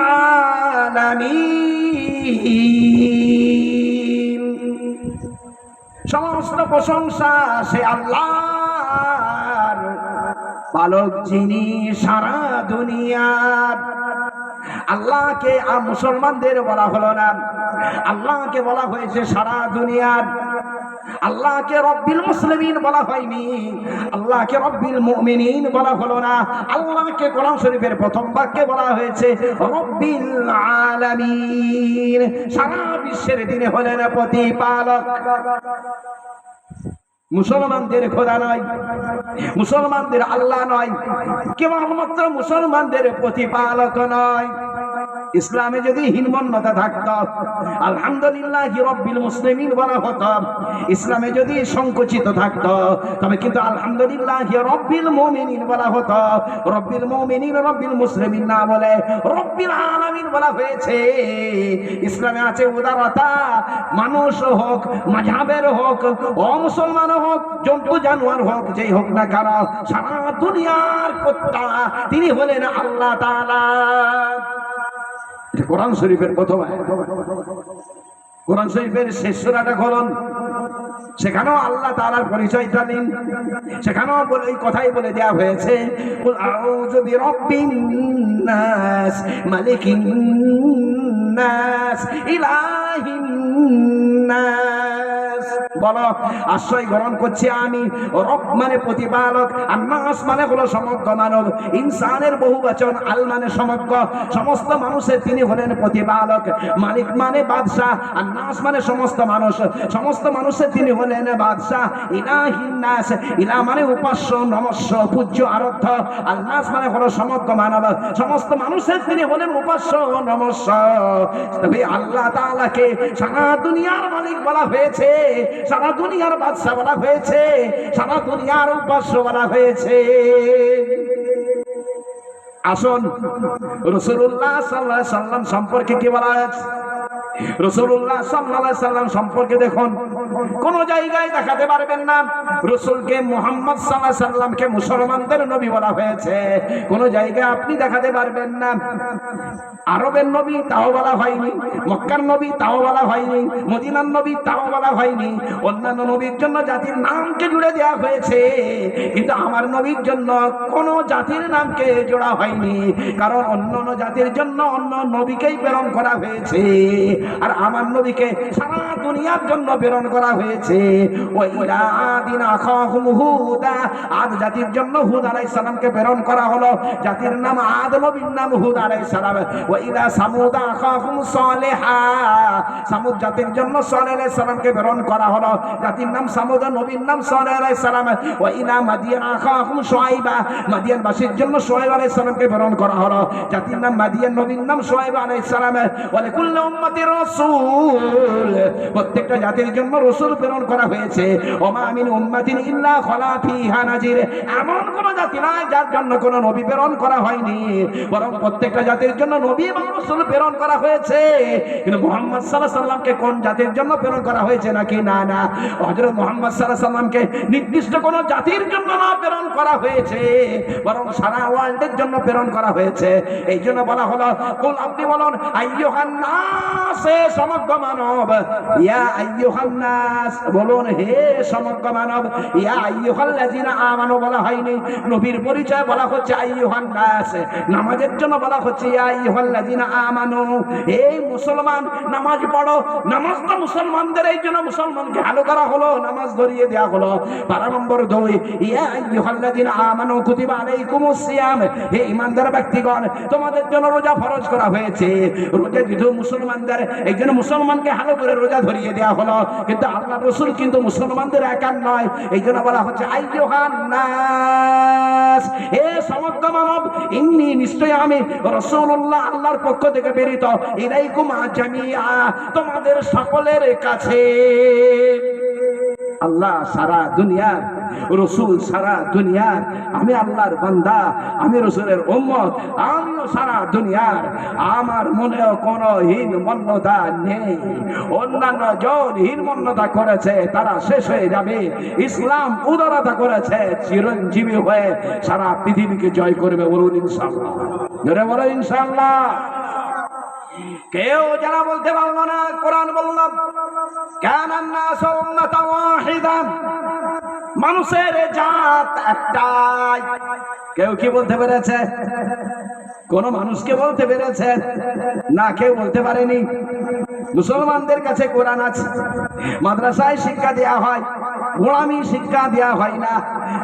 আলামিন, সমস্ত প্রশংসা সে আল্লাহর, পালক যিনি সারা দুনিয়ার। আল্লাহকে মুসলমানদের বলা হলো না, আল্লাহকে বলা হয়েছে সারা দুনিয়ার। আল্লাহকে রব্বিল মুসলিমিন বলা হয়নি, আল্লাহকে রব্বিল মুমিনিন বলা হলো না। আল্লাহকে কোরআন শরীফের প্রথম বাক্যে বলা হয়েছে রব্বিল আলামিন, সারা বিশ্বের তিনি হলেন প্রতিপালক। মুসলমানদের খোদা নয়, মুসলমানদের আল্লাহ নয়, কেবলমাত্র মুসলমানদের প্রতিপালক নয়। ইসলামে যদি হীনমন্যতা থাকতো আলহামদুলিল্লাহি রাব্বিল মুসলিমিন বলা হতো, ইসলামে যদি সংকুচিত থাকতো তবে কিন্তু আলহামদুলিল্লাহি রাব্বিল মুমিনিন বলা হতো। রাব্বিল মুমিনিন, রাব্বিল মুসলিমিন না বলে রাব্বিল আলামিন বলা হয়েছে। ইসলামে আছে উদারতা, মানুষ হোক, মাযহাবের হোক, অমুসলমান হোক, জন্তু জানোয়ার হোক, যেই হোক না কেন, সারা দুনিয়ার কর্তা তিনি হলেন আল্লাহ তাআলা। কোরআন শরীফের প্রথম আয়াত। কোরআন শরীফের শেষ সূরাটা খুলুন, সেখানেও আল্লাহ তাআলার পরিচয়টা নিন। সেখানেও এই কথাই বলে দেওয়া হয়েছে, কুল আউযু বিরাব্বিন নাস, মালিকিন নাস, ইলাহিন নাস। বলো, আশ্রয় গ্রহণ করছি আমি। রব মানে প্রতিপালক, আর নাস মানে হলো সমগ্র মানব। ইনসানের বহুবচন, আল মানে সমগ্র, সমস্ত মানুষের তিনি হলেন প্রতিপালক। মালিক মানে বাদশাহ, আর নাস মানে সমস্ত মানুষ, সমস্ত মানুষের তিনি হলেন বাদশাহ। ইলাহিন নাস, ইলা মানে উপাস্য, নমস্য, পূজ্য, আরাধ্য। আর নাস মানে হলো সমগ্র মানব, সমস্ত মানুষের তিনি হলেন উপাস্য, নমস্য। তবে আল্লাহ তাআলাকে সারা দুনিয়ার মালিক বলা হয়েছে, সারা দুনিয়ার বাদশা বলা হয়েছে, সারা দুনিয়ার উপাস্য বলা হয়েছে। আসুন রাসূলুল্লাহ সাল্লাল্লাহু আলাইহি সাল্লাম সম্পর্কে কি বলা আছে? রাসূলুল্লাহ সাল্লাল্লাহু আলাইহি সাল্লাম সম্পর্কে দেখুন, কোন জায়গায় দেখাতে পারবেন না রাসূলকে মুহাম্মদ সাল্লাল্লাহু আলাইহি সাল্লামকে মুসলমানদের নবী বলা হয়েছে। কোন জায়গায় আপনি দেখাতে পারবেন না। আরবের নবী তাও বলা হয়নি, মক্কার নবী তাও বলা হয়নি, মদিনার নবী তাও বলা হয়নি। অন্যান্য নবীর জন্য জাতির নামকে জুড়ে দেওয়া হয়েছে, কিন্তু আমার নবীর জন্য কোন জাতির নামকে জোড়া হয়নি, কারণ অন্যান্য জাতির জন্য অন্য নবীকেই প্রেরণ করা হয়েছে, আর আমার নবীকে সারা দুনিয়ার জন্য প্রেরণ করা হয়েছে। ওয়াইলা আদিন আখাহুম হুদা, আদ জাতির জন্য হুদ আলাইহিস সালামকে প্রেরণ করা হলো, জাতির নাম আদ, নবীর নাম হুদ আলাইহিস সালাম। ওয়াইলা সামুদ আখাহুম সালেহা, সামুদ জাতির জন্য সালেহ আলাইহিস সালামকে প্রেরণ করা হলো, জাতির নাম সামুদ, নবীর নাম সালেহ আলাইহিস সালাম। ওয়াইলা মাদিয়ান আখাহুম শুআইবা, মাদিয়ান বাসীর জন্য শুআইব আলাইহিস সালামকে প্রেরণ করা হলো, জাতির নাম মাদিয়ান, নবীর নাম শুআইব আলাইহিস সালাম। ওয়া লিকুল্লি উম্মাতির রাসূল, প্রত্যেকটা জাতির জন্য রাসূল প্রেরণ করা হয়েছে। ওমা মিন উম্মাতিন ইল্লা খালা ফিহা নাজির, এমন কোন জাতি নাই যার জন্য কোন নবী প্রেরণ করা হয়নি, বরং প্রত্যেকটা জাতির জন্য নবী এবং রাসূল প্রেরণ করা হয়েছে। কিন্তু মুহাম্মদ সাল্লাল্লাহু আলাইহি সাল্লামকে কোন জাতির জন্য প্রেরণ করা হয়েছে নাকি? না না, হযরত মুহাম্মদ সাল্লাল্লাহু আলাইহি সাল্লামকে নির্দিষ্ট কোন জাতির জন্য না প্রেরণ করা হয়েছে, বরং সারা ওয়ার্ল্ডের জন্য প্রেরণ করা হয়েছে। এই জন্য বলা হলো, কুল, আপনি বলুন, আইয়ুহান নাস, সে সমগ্র মানব, ইয়া আইয়ুহান নাস, বলুন হে সমগ্র মানব। ইয়া আইয়ুহাল্লাযিনা আমানু বলা হয়নি, নবীর পরিচয় বলা হচ্ছে আইয়ুহান নাস। নামাজের জন্য বলা হচ্ছে ইয়া আইয়ুহাল্লাযিনা আমানু, এই মুসলমান নামাজ পড়ো। নামাজ তো মুসলমানদের, এই জন্য মুসলমানকে ভালো করা হলো, নামাজ ধরিয়ে দেওয়া হলো। পারা নম্বর 2, ইয়া আইয়ুহাল্লাযিনা আমানু কুতিবা আলাইকুমুস সিয়াম, হে ঈমানদার ব্যক্তিগণ, তোমাদের জন্য রোজা ফরজ করা হয়েছে। রোজা যেহেতু মুসলমানদের, এই জন্য মুসলমানকে ভালো করে রোজা ধরিয়ে দেওয়া হলো। কিন্তু আল্লাহ রাসূল কিন্তু মুসলমানদের একা নয়, এই জন্য বলা হচ্ছে আইয়ুহান নাস, হে সমগ্র মানব, ইন্নী, নিশ্চয় আমি রাসূলুল্লাহ, আল্লাহর পক্ষ থেকে প্রেরিত, ইলাইকুম জামিআ, তোমাদের সকলের কাছে। আল্লাহ সারা দুনিয়ার, রসুল সারা দুনিয়ার, আমি আল্লাহর বান্দা, আমি রসুলের উম্মত, আমিও সারা দুনিয়ার। আমার মনেও কোনো হীন মন্যতা নেই। অন্যান্য জন হীন মন্যতা করেছে, তারা শেষ হয়ে যাবে। ইসলাম উদারতা করেছে, চিরঞ্জীবী হয়ে সারা পৃথিবীকে জয় করবে। বলুন ইনশাআল্লাহ, জোরে বলো ইনশাআল্লাহ। কেউ যারা বলতে পারলো না, কোরআন বলল কানান নাসু উম্মাতান ওয়াহিদান, মানুষের জাত একটাই। কেউ কি বলতে পেরেছে? কোন মানুষকে বলতে পেরেছে? না, কেউ বলতে পারেনি। মুসলমানদের কাছে কোরআন আছে, মাদ্রাসায় শিক্ষা দেয়া হয়, গোলামি শিক্ষা দেয়া হয় না,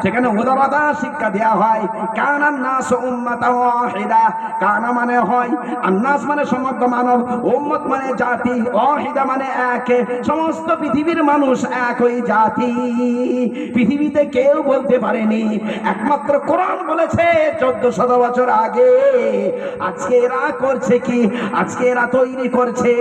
সেখানে উদারতা শিক্ষা দেয়া হয়। কানান নাসু উম্মাতান ওয়াহিদা, কানা মানে হয়, আন্নাস মানে সমগ্র মানব, উম্মত মানে জাতি, ওয়াহিদা মানে এক, সমস্ত পৃথিবীর মানুষ একই জাতি। পৃথিবীতে কেউ বলতে পারেনি, একমাত্র কোরআন বলেছে 1400 বছর আগে। আজকে এরা করছে কি? আজকে এরা তৈরি করছে,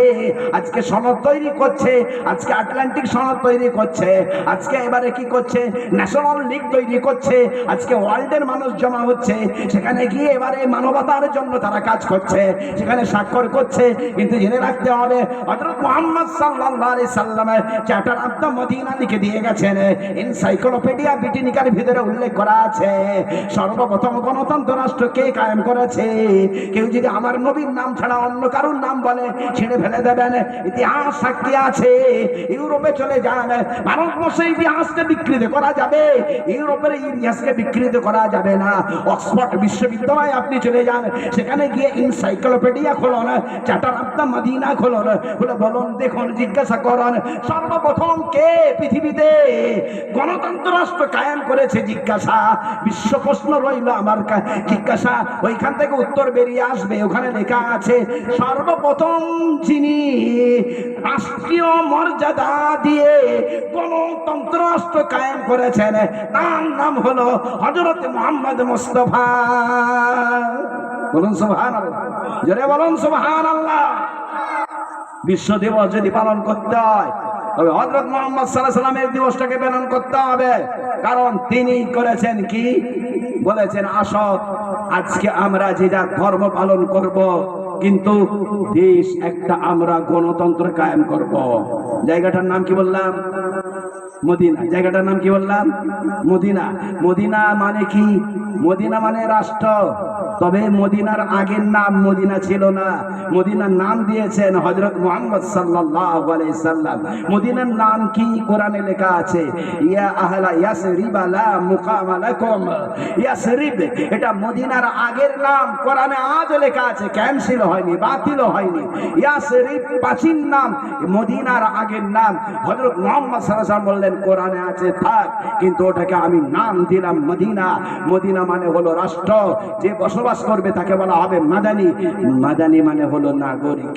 আজকে সনদ তৈরি করছে, আজকে আটলান্টিক সনদ তৈরি করছে, আজকে এবারে কি করছে? ন্যাশনাল লীগ তৈরি করছে। আজকে ওয়ার্ল্ডের মানুষ জমা হচ্ছে, সেখানে গিয়ে এবারে মানবতার জন্য তারা কাজ করছে, সেখানে স্বাক্ষর করছে। কিন্তু জেনে রাখতে হবে, হযরত মুহাম্মদ সাল্লাল্লাহু আলাইহি সাল্লামের চার্টার অফ দ্য মদিনা লিখে দিয়ে গেছেন। এনসাইক্লোপিডিয়া ব্রিটানিকার ভিতরে উল্লেখ করা আছে, সর্বপ্রথম গণতন্ত্র রাষ্ট্র কে কায়েম করেছে। কেউ যদি আমার নবীর নাম ছাড়া অন্য কারোর নাম বলে, ছেড়ে ফেলে দেবেন। ইতিহাস সাক্ষী আছে, ইউরোপে চলে যান, ভারতবর্ষের ইতিহাসকে বিকৃত করা যাবে, ইউরোপের ইতিহাসকে বিকৃত করা যাবে না। অক্সফোর্ড বিশ্ববিদ্যালয়ে আপনি চলে যান, সেখানে গিয়ে এনসাইক্লোপিডিয়া খোলন, চার্টার অফ দ্য মদিনা খোলন, বলে বলুন, দেখুন, জিজ্ঞাসা করুন, সর্বপ্রথম কে পৃথিবীতে গণতন্ত্র রাষ্ট্র কায়েম করেছে? জিজ্ঞাসা, বিশ্ব প্রশ্ন রইল আমার জিজ্ঞাসা, ওইখান থেকে উত্তর বেরিয়ে আসবে। ওখানে লেখা আছে, সর্বপ্রথম যিনি রাষ্ট্রীয় মর্যাদা দিয়ে গণতন্ত্র রাষ্ট্র কায়েম করেছেন, তার নাম হলো হযরত মুহাম্মদ মুস্তাফা। বলুন সুবহানাল্লাহ, জোরে বলুন সুবহানাল্লাহ। বিশ্ব দিবস যদি পালন করতে হয়, তবে হযরত মুহাম্মদ সাল্লাল্লাহু আলাইহি সাল্লামের দিবসটাকে পালন করতে হবে, কারণ তিনি করেছেন কি? বলেছেন, আসো আজকে আমরা যে যা ধর্ম পালন করব, কিন্তু দেশ একটা, আমরা গণতন্ত্র কায়েম করব। জায়গাটার নাম কি বললাম? মদিনা। জায়গাটার নাম কি বললাম? মদিনা। মদিনা মানে কি? মদিনা মানে রাষ্ট্র। তবে মদিনার আগের নাম মদিনা ছিল না, মদিনার নাম দিয়েছেন হযরত মুহাম্মদ সাল্লাল্লাহু আলাইহি সাল্লাম। মদিনার নাম কি? কোরআনে লেখা আছে, ইয়া আহলা ইয়াসরিব লা মুকাম লাকুম। ইয়াসরিব এটা মদিনার আগের নাম, কোরআনে আজ লেখা আছে, ক্যান্সেল হয়নি, বাতিল হয়নি। ইয়াসরিব প্রাচীন নাম, মদিনার আগের নাম। হযরত মুহাম্মদ সাল্লাল্লাহু আলাইহি সাল্লাম বললেন, কোরআনে আছে থাক, কিন্তু ওটাকে আমি নাম দিলাম মদিনা। মদিনা মানে হলো রাষ্ট্র, যে বসবাস করবে তাকে বলা হবে মাদানী। মাদানী মানে হলো নাগরিক।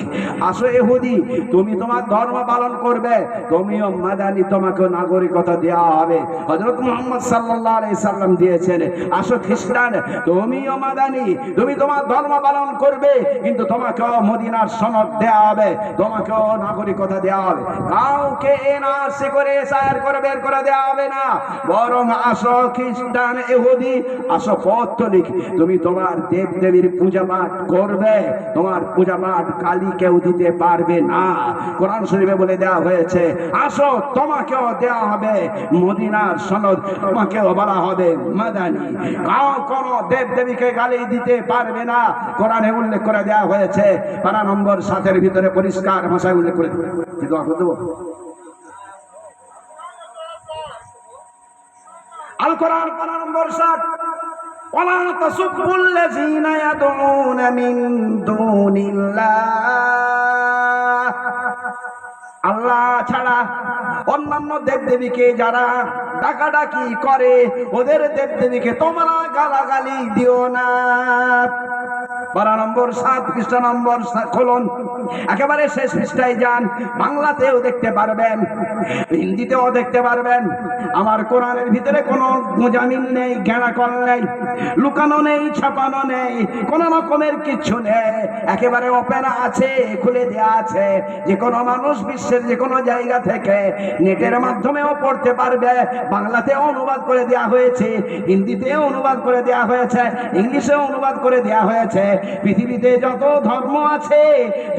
আসো ইহুদি, তুমি তোমার ধর্ম পালন করবে, তুমিও মাদানী, তোমাকেও নাগরিকতা দেওয়া হবে। হযরত মুহাম্মদ সাল্লাল্লাহু আলাইহি সাল্লাম দিয়েছেন। আসো খ্রিস্টান, তুমিও মাদানী, তুমি তোমার ধর্ম পালন করবে, কিন্তু তোমাকেও মদিনার সনদ দেওয়া হবে, তোমাকেও নাগরিকতা দেওয়া হবে। কাউকে এনআরসি করে এসআর করে বের করে দেওয়া হবে না। বরং আসো খ্রিস্টান, ইহুদি, আসো পৌত্তলিক, তুমি তোমার দেব দেবীর পূজা পাঠ করবে, তোমার পূজা পাঠ কালি কেউ দিতে পারবে না। কোরআন শরীফে বলে দেওয়া হয়েছে, আসো তোমাকেও দেওয়া হবে মদিনার সনদ, তোমাকেও বলা হবে মাদানী। কোন দেব দেবীকে গালি দিতে পারবে না, কোরআনে উল্লেখ করে দেওয়া হয়েছে। পারা নম্বর 7-এর ভিতরে পরিষ্কার ভাষায় উল্লেখ করে দেবো। আল কোরআন পারা নম্বর 7, ওয়ালা তাসুব্বুল লাযীনা ইয়াদউনা মিন দুনিল্লাহ, আল্লাহ ছাড়া অন্যান্য দেব দেবীকে যারা ডাকাডাকি করে, ওদের দেব দেবীকে তোমরা গালাগালি দিও না। পারা নম্বর 7 পৃষ্ঠা নম্বর খোলন, একেবারে শেষ পৃষ্ঠায় যান, বাংলাতেও দেখতে পারবেন, হিন্দিতেও দেখতে পারবেন। আমার কোরআনের ভিতরে কোনো মোজামিল নেই, ঘেরাকল নেই, লুকানো নেই, ছাপানো নেই, কোন রকমের কিছু নেই, একেবারে ওপেন আছে, খুলে দেওয়া আছে। যে কোনো মানুষ বিশ্বের যে কোনো জায়গা থেকে নেটের মাধ্যমেও পড়তে পারবে। বাংলাতেও অনুবাদ করে দেওয়া হয়েছে, হিন্দিতেও অনুবাদ করে দেওয়া হয়েছে, ইংলিশেও অনুবাদ করে দেওয়া হয়েছে। পৃথিবীতে যত ধর্ম আছে,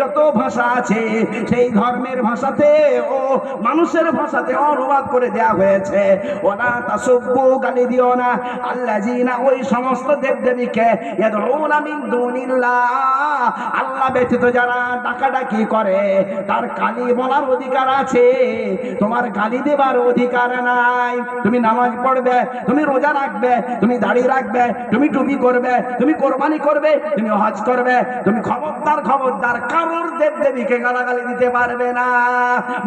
যত ভাষা আছে, সেই ধর্মের ভাষাতে ও মানুষের ভাষাতে অনুবাদ করে দেওয়া হয়েছে। ওলা তাসুব্বু, গালি দিও না, আল্লাযীনা, ওই সমস্ত দেবদেবীকে, ইয়াদউনা মিন দুনিল্লাহ, আল্লাহ ব্যতীত যারা ডাকাডাকি করে, তার গালি বলার অধিকার আছে, তোমার গালি দেবার অধিকার নাই। তুমি নামাজ পড়বে, তুমি রোজা রাখবে, তুমি দাড়ি রাখবে, তুমি টুপি করবে, তুমি কোরবানি করবে, তুমি হজ করবে, তুমি খবরদার খবরদার কারোর দেব দেবীকে গালাগালি দিতে পারবে না।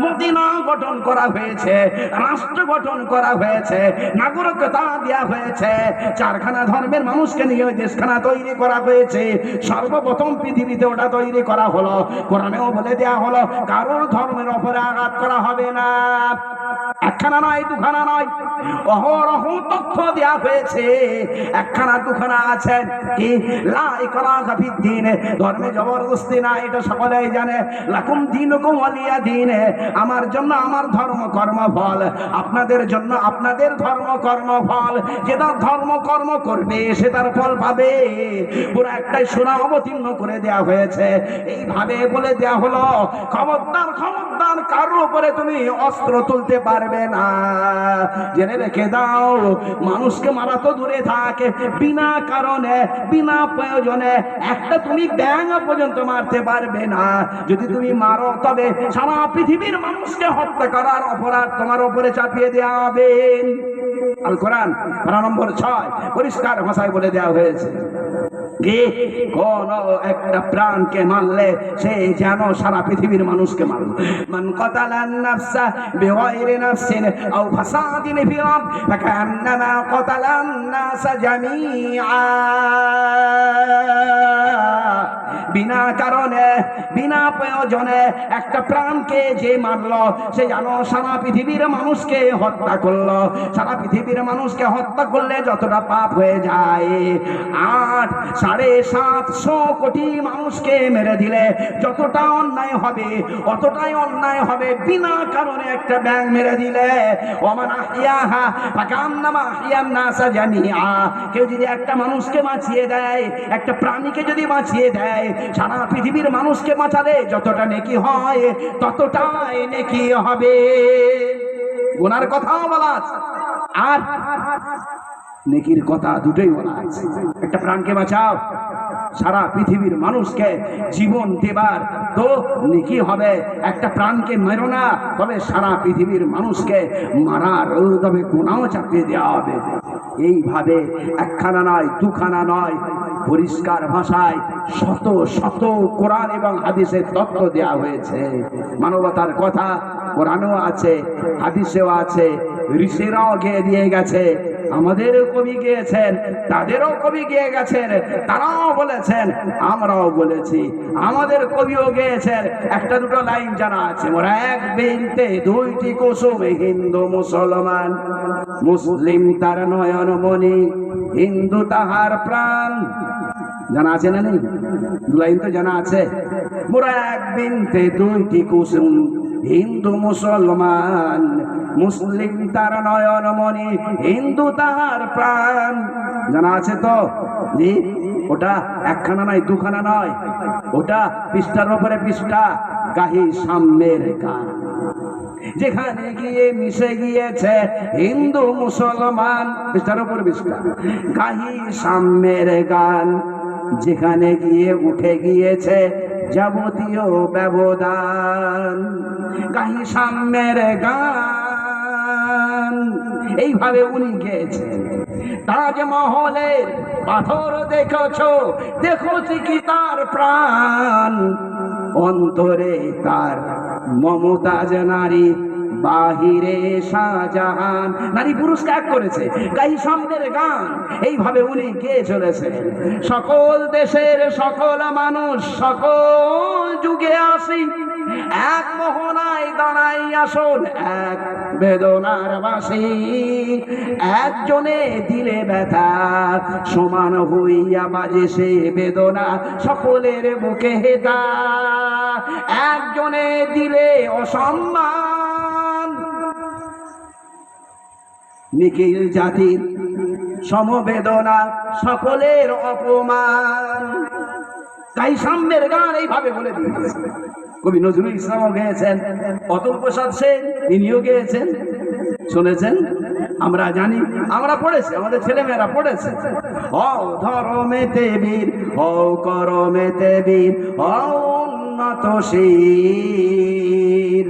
মদিনা গঠন করা হয়েছে, রাষ্ট্র গঠন করা হয়েছে, নাগরিকতা দেওয়া হয়েছে, 4খানা ধর্মের মানুষকে নিয়ে দেশখানা তৈরি করা হয়েছে। সর্বপ্রথম পৃথিবীতে ওটা তৈরি করা হলো। কোরআনেও বলে দেওয়া হলো কারোর ধর্মের উপরে আঘাত করা হবে না। একখানা নয়, দুখানা নয়, অহরহ তথ্য দেওয়া হয়েছে। একখানা দুখানা আছে কি, লা ইকরাহা ফিদ্দীন, ধর্মে জবরদস্তি না, এটা সকলেই জানে। লাকুম দীনুকুম ওয়ালিয়া দীন, আমার জন্য আমার ধর্ম কর্মফল, আপনাদের জন্য আপনাদের ধর্ম কর্মফল। যে তার ধর্ম কর্ম করবে সে তার ফল পাবে। পুরো একটাই সূরা অবতীর্ণ করে দেওয়া হয়েছে। এইভাবে বলে দেওয়া হলো, খবরদার খবরদার কারোর উপরে তুমি অস্ত্র তুলতে পারবে না। জেনে রেখে দাও, মানুষকে মারা তো দূরে থাকে, বিনা কারণে বিনা প্রয়োজনে একটা তুমি ব্যাঙ পর্যন্ত মারতে পারবে না। যদি তুমি মারো তবে সারা পৃথিবীর মানুষকে হত্যা করার অপরাধ তোমার উপরে চাপিয়ে দেওয়া হবে। আল কোরআন পারা নম্বর 6 পরিষ্কার ভাষায় বলে দেওয়া হয়েছে, কোন একটা প্রাণকে মারলে সে যেন সারা পৃথিবীর মানুষকে মারল। মান কাতালান নাফসা বিগাইরি নাফসিন আও ফাসাদিন ফিল আরদ ফাকান্নামা কাতালান নাস জামিআ, বিনা কারণে বিনা প্রয়োজনে একটা প্রাণকে যে মারলো সে যেন সারা পৃথিবীর মানুষকে হত্যা করলো। সারা পৃথিবীর মানুষকে হত্যা করলে যতটা পাপ হয়ে যায়, 750 কোটি মানুষকে মেরে দিলে যতটা অন্যায় হবে অতটাই অন্যায় হবে বিনা কারণে একটা ব্যাঙ মেরে দিলে। ওমান আহইয়াহা ফাকান্নামা আহইয়ান নাসা জামিআ, কেউ যদি একটা মানুষকে বাঁচিয়ে দেয়, একটা প্রাণীকে যদি বাঁচিয়ে দেয়, সারা পৃথিবীর মানুষকে বাঁচালে যতটা নেকি হয় ততটাই নেকি হবে। গুনার কথাও বলা আছে আর নেকির কথা দুটোই বলা আছে। একটা প্রাণকে বাঁচাও, সারা পৃথিবীর মানুষকে জীবন দেবার তো নেকি হবে। একটা প্রাণকে মেরো না, তবে সারা পৃথিবীর মানুষকে মারার তবে গুনাহও চাপিয়ে দেওয়া হবে। এইভাবে একখানা নয়, দুখানা নয়, পরিষ্কার ভাষায় শত শত কোরআন এবং হাদিসের তত্ত্ব দেওয়া হয়েছে। মানবতার কথা কোরআনেও আছে, হাদিসেও আছে, ঋষিরাও গেয়ে দিয়ে গেছে, আমাদের কবি গিয়েছেন, তাদেরও কবি গিয়ে গেছেন, তারাও বলেছেন, আমরাও বলেছি, আমাদের কবিও গিয়েছেন। একটা দুটো লাইন জানা আছে, ওরা এক বৃন্তে দুইটি কুসুম, হিন্দু মুসলমান, মুসলিম তার নয়নমণি, হিন্দু তাহার প্রাণ। জানা আছে না নেই? দু লাইন তো জানা আছে। মোরা এক বৃন্তে দুইটি কুসুম, হিন্দু মুসলমান, মুসলিম তার নয়নমণি, হিন্দু তাহার প্রাণ। জানা আছে তো? জি, ওটা একখানা নয়, দুখানা নয়, ওটা পৃষ্ঠার উপরে পৃষ্ঠা, গাহি সাম্যের গান। যেখানে গিয়ে মিশে গিয়েছে হিন্দু মুসলমান, পৃষ্ঠার উপর পৃষ্ঠা, গাহি সাম্যের গান। যেখানে গিয়ে উঠে গিয়েছে যাবতীয় ব্যবধান, গাহি সাম্যের গান। এইভাবে উনি গেয়েছেন। তাজমহলের পাথর দেখেছো, দেখোছি কি তার প্রাণ, অন্তরে তার মমতাজ নারী, বাহিরে শাহজাহান। নারী পুরুষকে এক করেছে, গাহি সাম্যের গান। এইভাবে উনি গেয়ে চলেছেন। সকল দেশের সকল মানুষ সকল যুগে আসি, এক মোহনায় দাঁড়াই আসুন, এক বেদনার বাসি। একজনে দিলে ব্যথা, সমান হইয়া বাজে সে বেদনা, সকলের বুকে হেতা। একজনে দিলে অসম্মান, নিখিল জাতির সমবেদনা, সকলের অপমান। গাহি সাম্যের গান এইভাবে বলে দিয়েছে। কবি নজরুল ইসলামও গেয়েছেন, অতুল প্রসাদ সেন তিনিও গেয়েছেন, শুনেছেন, আমরা জানি, আমরা পড়েছি, আমাদের ছেলেমেয়েরা পড়েছে। হও ধর্মেতে বীর, হও করমেতে বীর, হও উন্নত শির,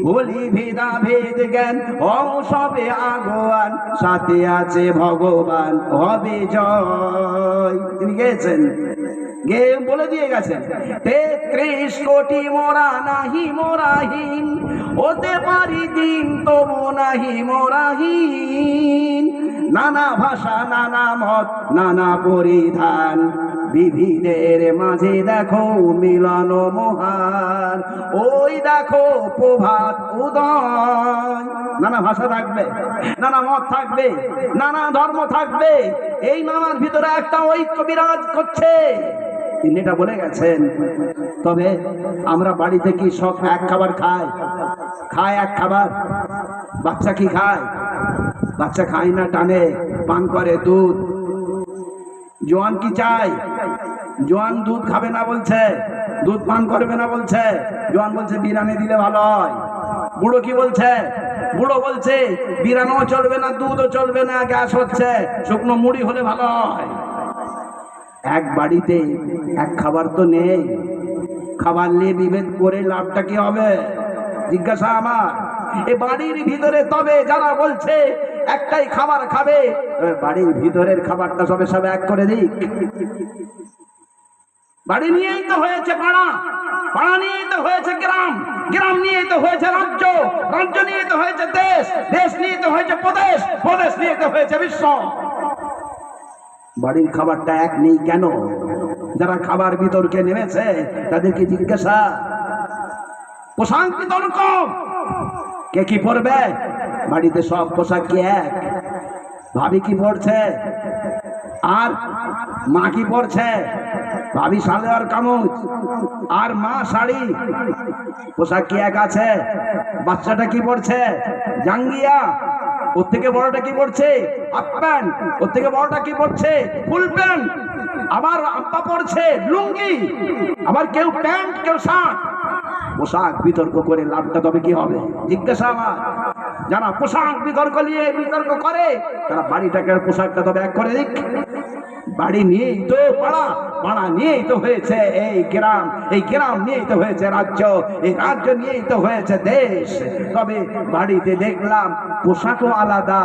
বলি ভেদা ভেদ জ্ঞান, হও সবে আগোয়ান, সাথে আছে ভগবান, হবে জয়। তিনি গেয়েছেন, গে বলে দিয়ে গেছেন, ৩৩ কোটি মোরা নাহি মোরাহীন, হতে পারি দিন তবু নাহি মোরাহীন। নানা ভাষা নানা মত নানা পরিধান, বিবিধের মাঝে দেখো মিলন মহান। ওই দেখো প্রভাত উদয়। নানা ভাষা থাকবে, নানা মত থাকবে, নানা ধর্ম থাকবে, এই নানার ভিতরে একটা ঐক্য বিরাজ করছে, তিনি এটা বলে গেছেন। তবে আমরা বাড়িতে কি সব এক খাবার খাই? খায় এক খাবার। বাচ্চা কি খায়? বাচ্চা খায় না, টানে, পান করে দুধ। জোয়ান কি চায়? জোয়ান দুধ খাবে না বলছে, দুধ পান করবে না বলছে। জোয়ান বলছে বিরিয়ানি দিলে ভালো হয়। বুড়ো কি বলছে? বুড়ো বলছে বিরিয়ানিও চলবে না, দুধও চলবে না, গ্যাস হচ্ছে, শুকনো মুড়ি হলে ভালো হয়। এক বাড়িতে এক খাবার তো নেই, খাবার নিয়ে বিভেদ করে লাভটা কি হবে? জিজ্ঞাসা আমার। এ বাড়ির ভিতরে তবে যারা বলছে একটাই খাবার খাবে, বাড়ির ভিতরের খাবারটা সবে সবে এক করে দিক। বাড়ি নিয়েই তো হয়েছে পাড়া, পাড়া নিয়েই তো হয়েছে গ্রাম, গ্রাম নিয়েই তো হয়েছে রাজ্য, রাজ্য নিয়ে তো হয়েছে দেশ, দেশ নিয়ে তো হয়েছে প্রদেশ, প্রদেশ নিয়ে তো হয়েছে বিশ্ব। বাড়ির খাবারটা এক নেই কেন? যারা খাবার বিতর্কে নেমেছে তাদেরকে জিজ্ঞাসা। পোশাক বিতর্ক, কে কি পরবে? বাড়িতে সব পোশাক কি এক? ভাবি কি পরছে আর মা কি পরছে? ভাবি সালোয়ার কামিজ আর মা শাড়ি, পোশাক কি এক আছে? বাচ্চাটা কি পরছে? জাঙ্গিয়া। ওর থেকে বড়টা কি পড়ছে? Half pant. ওর থেকে বড়টা কি পড়ছে? Full pant. আবার আব্বা পড়ছে লুঙ্গি, আবার কেউ প্যান্ট কেউ শার্ট। পোশাক বিতর্ক করে লাভটা তবে কি হবে? জিজ্ঞাসা আমার। যারা পোশাক বিতর্ক নিয়ে বিতর্ক করে তারা বাড়িটাকে পোশাকটা তবে এক করে দিক। বাড়ি নিয়েই তো পাড়া, পাড়া নিয়েই তো হয়েছে এই গ্রাম, এই গ্রাম নিয়েই তো হয়েছে রাজ্য, এই রাজ্য নিয়েই তো হয়েছে দেশ। তবে বাড়িতে দেখলাম পোশাকও আলাদা,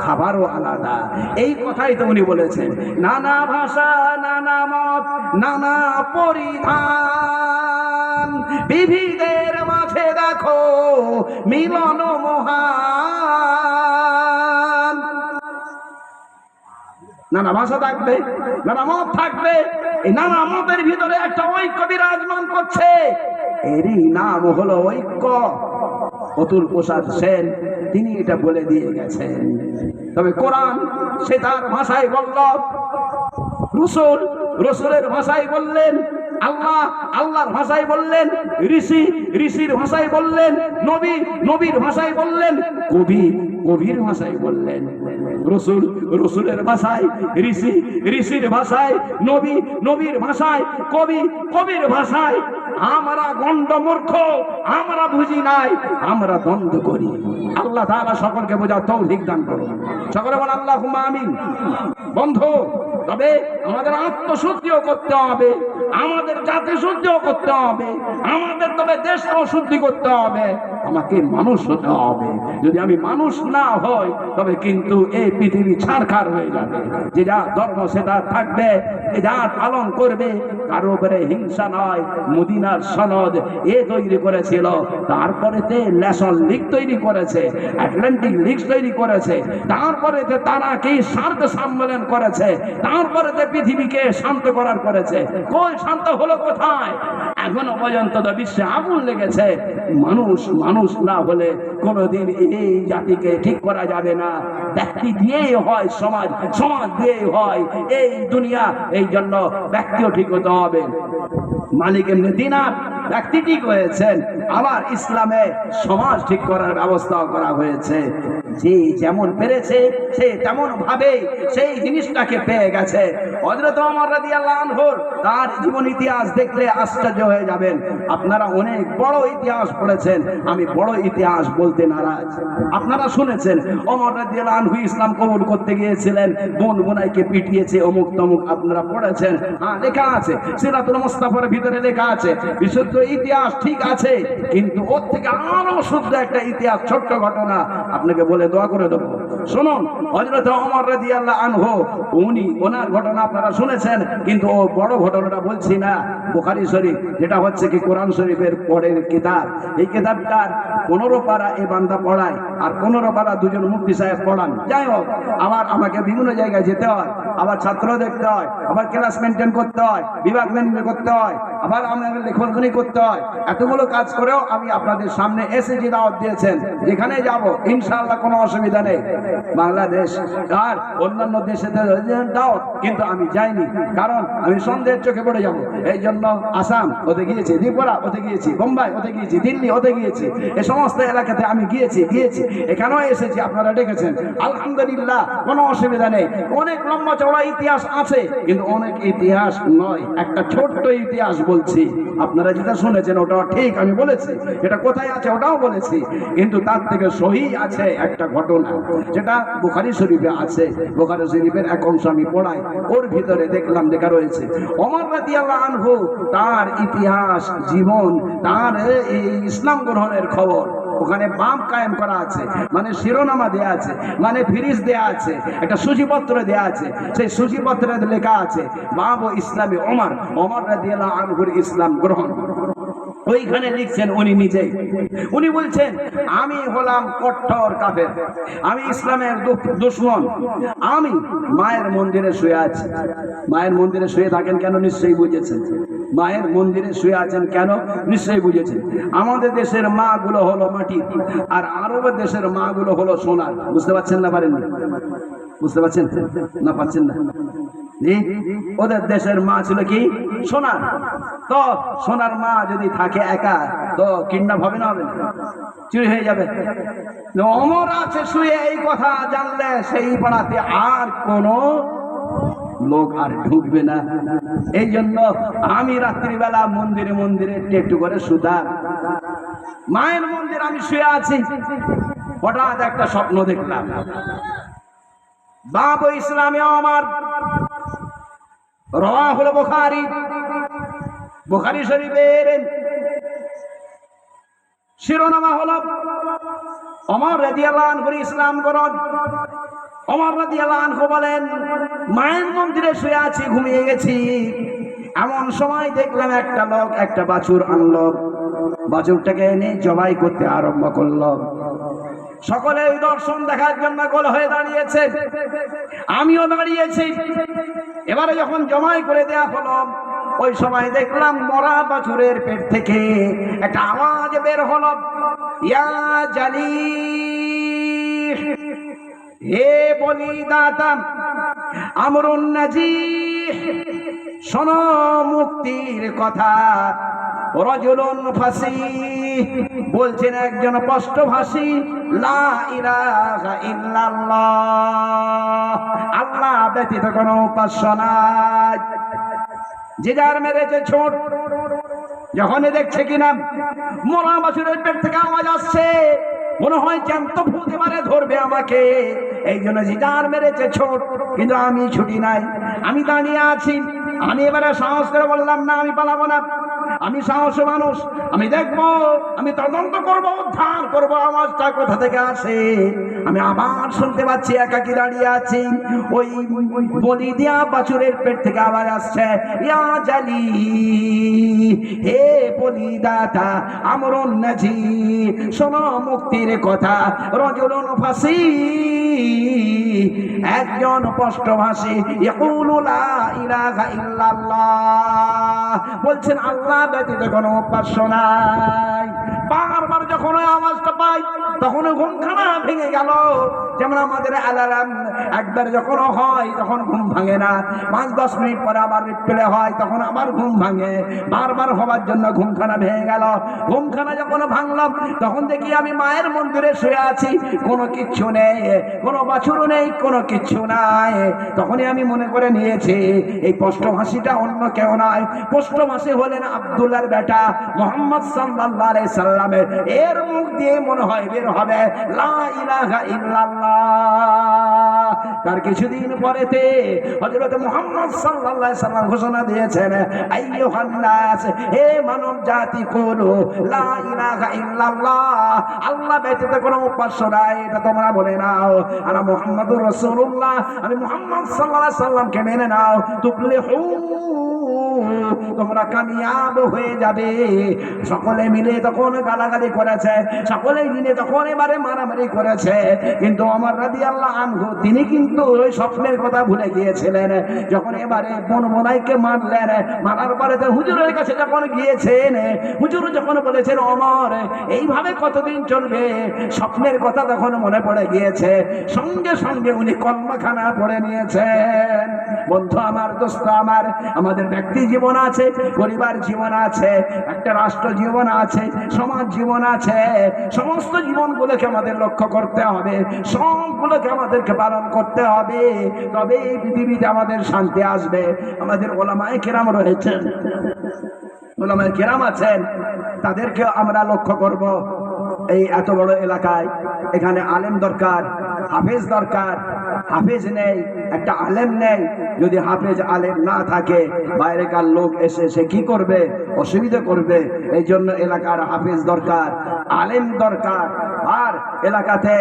খাবারও আলাদা। এই কথাই তো উনি বলেছেন। নানা ভাষা নানা মত নানা পরিধান, বিবিধের মাঝে দেখো মিলন মহান। নানা ভাষা থাকবে, নানা মত থাকবে, এই নানা মতের ভিতরে একটা ঐক্য বিরাজমান করছে, এরই নাম হলো ঐক্য। অতুল প্রসাদ সেন তিনি এটা বলে দিয়ে গেছেন। তবে কোরআন সে তার ভাষায় বলল, রসুল রসুলের ভাষায় বললেন, আল্লাহ আল্লাহর ভাষায় বললেন, ঋষি ঋষির ভাষায় বললেন, নবী নবীর ভাষায় বললেন, কবি কবির ভাষায় বললেন, রসুল রসুলের ভাষায়, ঋষি ঋষির ভাষায়, নবী নবীর ভাষায়, কবি কবির ভাষায়। আমরা গন্ডমূর্খ, আমরা বুঝি নাই, আমরা দ্বন্দ্ব করি। আল্লাহ তাআলা সকলকে বোঝার তৌফিক দান করুন। সকলে বলেন আল্লাহুম্মা আমিন। বন্ধু, তবে আমাদের আত্মশুদ্ধিও করতে হবে, আমাদের জাতি শুদ্ধিও করতে হবে, আমাদের তবে দেশটাও শুদ্ধি করতে হবে, আমাকে মানুষ হতে হবে। যদি আমি মানুষ না হই তবে কিন্তু এই পৃথিবী ছারখার হয়ে যাবে। যে যা ধর্ম সেটা থাকবে, যে যা পালন করবে, কারো উপরে হিংসা নয়। মদিনার সনদ এ তৈরি করেছিল, তারপরে ন্যাশনাল লীগ তৈরি করেছে, আটলান্টিক লীগ তৈরি করেছে, তারপরে তারা কি শান্ত সম্মেলন করেছে, তারপরে পৃথিবীকে শান্ত করার করেছে। কই শান্ত হলো কোথায়? এখনো পর্যন্ত তো বিশ্বে আগুন লেগেছে। মানুষ মানুষ না হলে কোনোদিন এই জাতিকে ঠিক করা যাবে না। ব্যক্তি দিয়েই হয় সমাজ, সমাজ দিয়েই হয় এই দুনিয়া। এই জন্য ব্যক্তিও ঠিক হতে হবে। মালিক এমনি দিনার ব্যক্তি ঠিক হয়েছেন, আবার ইসলামে সমাজ ঠিক করার ব্যবস্থা করা হয়েছে। যে যেমন পেরেছে সে তেমন ভাবে সেই জিনিসটাকে পেয়ে গেছে। হযরত ওমর রাদিয়াল্লাহু আনহু তার জীবন ইতিহাস দেখলে আশ্চর্য হয়ে যাবেন। আপনারা অনেক বড় ইতিহাস পড়েছেন, আমি বড় ইতিহাস বলতে নারাজ। আপনারা শুনেছেন ওমর রাদিয়াল্লাহু আনহু ইসলাম কবুল করতে গিয়েছিলেন, বোন বোনাইকে পিটিয়েছে, অমুক তমুক আপনারা পড়েছেন। হ্যাঁ, লেখা আছে, সিরাতুল মুস্তাফার ভিতরে লেখা আছে, বিশুদ্ধ ইতিহাস ঠিক আছে, কিন্তু ওর থেকে আরো শুদ্ধ একটা ইতিহাস, ছোট্ট ঘটনা আপনাকে বলে দোয়া করে দেবো। শুনুন, হযরত ওমর রাদিয়াল্লাহু আনহু উনি ওনার ঘটনা আপনারা শুনেছেন, কিন্তু ও বড় ঘটনাটা বলছি না। বুখারী শরীফ, যেটা হচ্ছে কি কোরআন শরীফের পরের কিতাব, এই কিতাবটার 15 পারা এই বান্দা পড়ায়, আর 15 পারা দুজন মুফতি সাহেব পড়ান। যাই হোক, আবার আমাকে বিভিন্ন জায়গায় যেতে হয়, আবার ছাত্র দেখতে হয়, আবার ক্লাস মেনটেন করতে হয়, বিভাগ মেনটেন করতে হয়, আবার আমাদের লেখনী করতে হয়। এতগুলো কাজ করেও আমি আপনাদের সামনে এসেছি, দাওয়াত দিয়েছেন, যেখানে যাব ইনশাআল্লাহ কোনো অসুবিধা নেই। বাংলাদেশ আর অন্যান্য দেশে দাওয়াত, কিন্তু আমি যাইনি, কারণ আমি সন্দেহের চোখে পড়ে যাব। এই জন্য আসাম হতে গিয়েছি, ত্রিপুরা হতে গিয়েছি, বোম্বাই হতে গিয়েছি, দিল্লি হতে গিয়েছি, এই সমস্ত এলাকাতে আমি গিয়েছি। এখানেও এসেছি, আপনারা ডেকেছেন, আলহামদুলিল্লাহ, কোনো অসুবিধা নেই। অনেক লম্বা চওড়া ইতিহাস আছে, কিন্তু অনেক ইতিহাস নয়, একটা ছোট্ট ইতিহাস বলছি। আপনারা যেটা শুনেছেন ওটা ঠিক আমি বলেছি, যেটা কোথায় আছে ওটাও বলেছি, কিন্তু তার থেকে সহি আছে একটা ঘটনা, যেটা বুখারী শরীফে আছে। বুখারী শরীফের এক অংশ আমি পড়াই, ওর ভিতরে দেখলাম লেখা রয়েছে ওমর রাদিয়াল্লাহু আনহু তার ইতিহাস, জীবন, তার এই ইসলাম গ্রহণের খবর ওখানে বাম কায়েম করা আছে, মানে শিরোনামা দেয়া আছে, মানে ফিরিস দেয়া আছে, একটা সূচিপত্র দেয়া আছে। সেই সূচিপত্রে লেখা আছে বাব ইসলামে ওমর, ওমর রাদিয়াল্লাহু আনহুর ইসলাম গ্রহণ। ওইখানে লিখছেন উনি নিজেই, উনি বলছেন আমি হলাম কট্টর কাফের, আমি ইসলামের দুশমন, আমি মায়ের মন্দিরে শুয়ে আছি। মায়ের মন্দিরে শুয়ে থাকেন কেন? নিশ্চয়ই বুঝেছেন। মায়ের মন্দিরে শুয়ে আছেন কেন? নিশ্চয়ই বুঝেছেন। আমাদের দেশের মা গুলো হলো মাটি, আর আরবের দেশের মা গুলো হলো সোনার। বুঝতে পারছেন না? পারেননি? বুঝতে পারছেন না? পাচ্ছেন না? ওদের দেশের মা ছিল কি? সোনার। তো সোনার মা যদি থাকে একা, তো কিডন্যাপ হবে না? হবে না? চুরি হয়ে যাবে। ওমর আছে শুয়ে, এই কথা জানলে সেই পাড়াতে আর কোনো লোক আর ঢুকবে না। এই জন্য আমি রাত্রিবেলা মন্দিরে মন্দিরে একটু করে শুতাম। মায়ের মন্দির আমি শুয়ে আছি, হঠাৎ একটা স্বপ্ন দেখলাম। বাব ইসলামে আমার রাওয়াহুল বুখারী, বুখারী শরীফের শিরোনামা হলো ওমর রাদিয়াল্লাহু আনহু ইসলাম গ্রহণ। ওমর রাদিয়াল্লাহু আনহু বলেন, মায়ের মন্দিরে শুয়ে আছি, ঘুমিয়ে গেছি, এমন সময় দেখলাম একটা লোক একটা বাছুর আনলো, বাছুরটাকে এনে জবাই করতে আরম্ভ করলো। সকলে ওই দর্শন দেখার জন্য গোল হয়ে দাঁড়িয়েছে, আমিও দাঁড়িয়েছি। এবারে যখন জবাই করে দেয়া হলো, ওই সময় দেখলাম মরা বাছুরের পেট থেকে একটা আওয়াজ বের হলো, ইয়া জালিহ, হে বলিদাতা, আমরুন নাজিহ, শোনো মুক্তির কথা। রাজুলুন ফাসিহ বলছেন একজন স্পষ্টভাষী, লা ইলাহা ইল্লাল্লাহ, আল্লাহ ব্যতীত কোনো উপাস্য নাই। যে যার মেরেছে ছোট, যখনই দেখছে কিনা মোরা বাছুরের পেট থেকে আওয়াজ আসছে, মনে হয় জ্যান্ত ভূত এবারে ধরবে আমাকে, এই জন্য যে যার মেরেছে ছোট, কিন্তু আমি ছুটি নাই, আমি দাঁড়িয়ে আছি। আমি এবারে সাহস করে বললাম, না আমি পালাবো না, আমি সাহসী মানুষ, আমি দেখবো, আমি তদন্ত করব, উদ্ধার করব, আওয়াজটা কোথা থেকে আসে। আমি আবার শুনতে পাচ্ছি, একাকি দাঁড়িয়ে আছি, ওই বলি দিয়া বাছুরের পেট থেকে আওয়াজ আসছে, ইয়া জালি, হে বলি দাতা আমরুন নাজি, শোনো মুক্তির কথা। রাজুলুন ফাসি, একজন স্পষ্টভাষী, ইয়াকুলু লা ইলাহা ইল্লাল্লাহ, বলছেন আল্লাহ ব্যতীত কোনো উপাস্য নাই। বারবার যখন ওই আওয়াজটা পাই তখন ঘুমখানা ভেঙে গেল। যেমন আমাদের অ্যালার্ম একবার যখন হয় তখন ঘুম ভাঙে না, 5-10 মিনিট পরে আবার রিপ্লে হয়, তখন আবার ঘুম ভাঙে। বারবার হওয়ার জন্য ঘুমখানা ভেঙে গেল। ঘুমখানা যখন ভাঙলাম তখন দেখি আমি মায়ের মন্দিরে শুয়ে আছি, কোনো কিচ্ছু নেই, কোনো বাছুরও নেই, কোনো কিচ্ছু নাই। তখনই আমি মনে করে নিয়েছি এই স্পষ্টভাষীটা অন্য কেউ নয়, স্পষ্টভাষী হলেন আব্দুল্লাহর বেটা মুহাম্মদ সাল্লাল্লাহু আলাইহি সাল্লামের। এর মুখ দিয়ে মনে হয় বের হবে লা ইলাহা ইল্লাল্লাহ। তার কিছুদিন পরেতে হযরত মুহাম্মদ সাল্লাল্লাহু আলাইহি সাল্লাম ঘোষণা দিয়েছেন, আইয়ুহান নাস, হে মানব জাতি, কুলু লা ইলাহা ইল্লাল্লাহ, আল্লাহ ব্যতীত কোনো উপাস্য নাই, এটা তোমরা বলে নাও। আনা মুহাম্মাদুর রাসূলুল্লাহ, আমি মুহাম্মদ সাল্লাল্লাহু আলাইহি সাল্লামকে মেনে নাও, তুফলিহু, তোমরা কামিয়াব হয়ে যাবে। সকলে মিলে তখন গালাগালি করেছে, সকলে মিলে তখন এবারে মারামারি করেছে, কিন্তু ওমর রাদিয়াল্লাহু আনহু তিনি কিন্তু ওই স্বপ্নের কথা ভুলে গিয়েছিলেন। যখন এবারে বোনাইকে মারলেন, মারার পরে তো হুজুরের কাছে যখন গিয়েছেন, হুজুর যখন বলেছেন ওমর এইভাবে কতদিন চলবে, স্বপ্নের কথা তখন মনে পড়ে গিয়েছে, সঙ্গে সঙ্গে উনি কলমাখানা পড়ে নিয়েছেন। বন্ধু আমার, দোস্ত আমার, আমাদের ব্যক্তি জীবন আছে, পরিবার জীবন আছে, একটা রাষ্ট্র জীবন আছে, সমাজ জীবন আছে। সমস্ত জীবনগুলোকে আমাদের লক্ষ্য করতে হবে, সবগুলোকে আমাদেরকে পালন করতে হবে, তবে এই পৃথিবীতে আমাদের শান্তি আসবে। আমাদের ওলামায়ে কেরাম রয়েছেন, ওলামায়ে কেরাম আছেন, তাদেরকে আমরা লক্ষ্য করব। এই এত বড় এলাকায় এখানে আলেম দরকার, হাফেজ দরকার। হাফেজ নেই, একটা আলেম নেই। যদি হাফেজ আলেম না থাকে, বাইরেকার লোক এসে সে কি করবে? অসুবিধা করবে। এই জন্য এলাকার হাফেজ দরকার, আলেম দরকার। আর এলাকাতে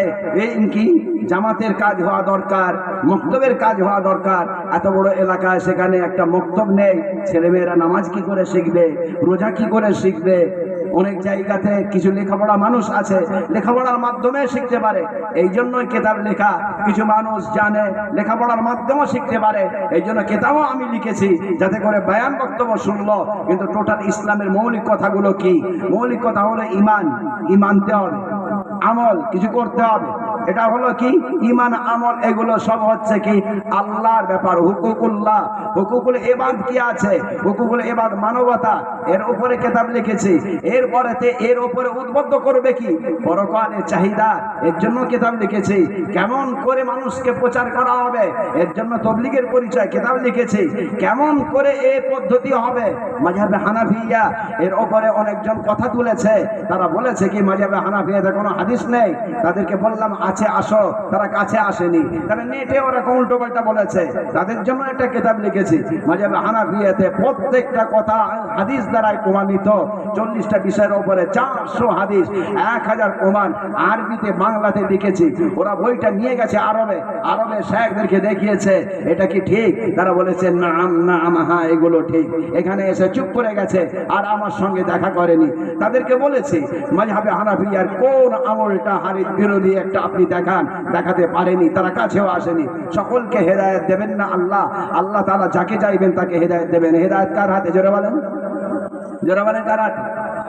কি জামাতের কাজ হওয়া দরকার, মক্তবের কাজ হওয়া দরকার। এত বড় এলাকায় সেখানে একটা মক্তব নেই, ছেলেমেয়েরা নামাজ কি করে শিখবে, রোজা কি করে শিখবে? অনেক জায়গাতে কিছু লেখাপড়া মানুষ আছে, লেখাপড়ার মাধ্যমে শিখতে পারে, এই জন্যই কেতাব লেখা। কিছু মানুষ জানে, লেখাপড়ার মাধ্যমে শিখতে পারে, এই জন্য কেতাবও আমি লিখেছি, যাতে করে বয়ান বক্তব্য শুনলো। কিন্তু টোটাল ইসলামের মৌলিক কথাগুলো কি? মৌলিক কথা হলো ইমান, মানতে হবে, আমল কিছু করতে হবে। এটা হলো কি? ইমান, আমল, এগুলো সব হচ্ছে কি আল্লাহর ব্যাপার। হুকুকুল্লাহ, হুকুকুল ইবাদ কি আছে? হুকুকুল ইবাদ মানবতা, এর উপরে কিতাব লিখেছি। এরপরেতে এর উপরে উদ্বুদ্ধ করবে কি পরকালের চাহিদা, এর জন্য কিতাব লিখেছি। কেমন করে মানুষকে প্রচার করা হবে, এর জন্য তাবলীগের পরিচয় কিতাব লিখেছি। কেমন করে এই পদ্ধতি হবে, মাযহাবে হানাফিয়া, এর উপরে অনেকজন কথা তুলেছে। তারা বলেছে কি মাযহাবে হানাফিয়াতে কোনো হাদিস নেই। তাদেরকে বললাম আছে, আসো। তারা কাছে আসেনি, তারা নেটে ওরকম উল্টো পাল্টা বলেছে। তাদের জন্য একটা কিতাব লিখেছি মাযহাবে হানাফিয়াতে, প্রত্যেকটা কথা হাদিস দ্বারাই প্রমাণিত। 40টা বিষয়ের উপরে 400 হাদিস, 1000 প্রমাণ আরবিতে বাংলাতে লিখেছি। ওরা বইটা নিয়ে গেছে আরবে, আরবে শেখদেরকে দেখিয়েছে এটা কি ঠিক? তারা বলেছে নাম নাম, হ্যাঁ এগুলো ঠিক। এখানে এসে চুপ করে গেছে আর আমার সঙ্গে দেখা করেনি। তাদেরকে বলেছি মাযহাবে হানাফিয়ার কোন আমলটা হাদিস বিরোধী একটা আপনি দেখান, দেখাতে পারেনি, তারা কাছেও আসেনি। সকলকে হেদায়েত দেবেন না আল্লাহ, আল্লাহ তাআলা যাকে চাইবেন তাকে হেদায়েত দেবেন। হেদায়েত কার হাতে? জোরে বলেন, জোরে বলেন, কার হাতে?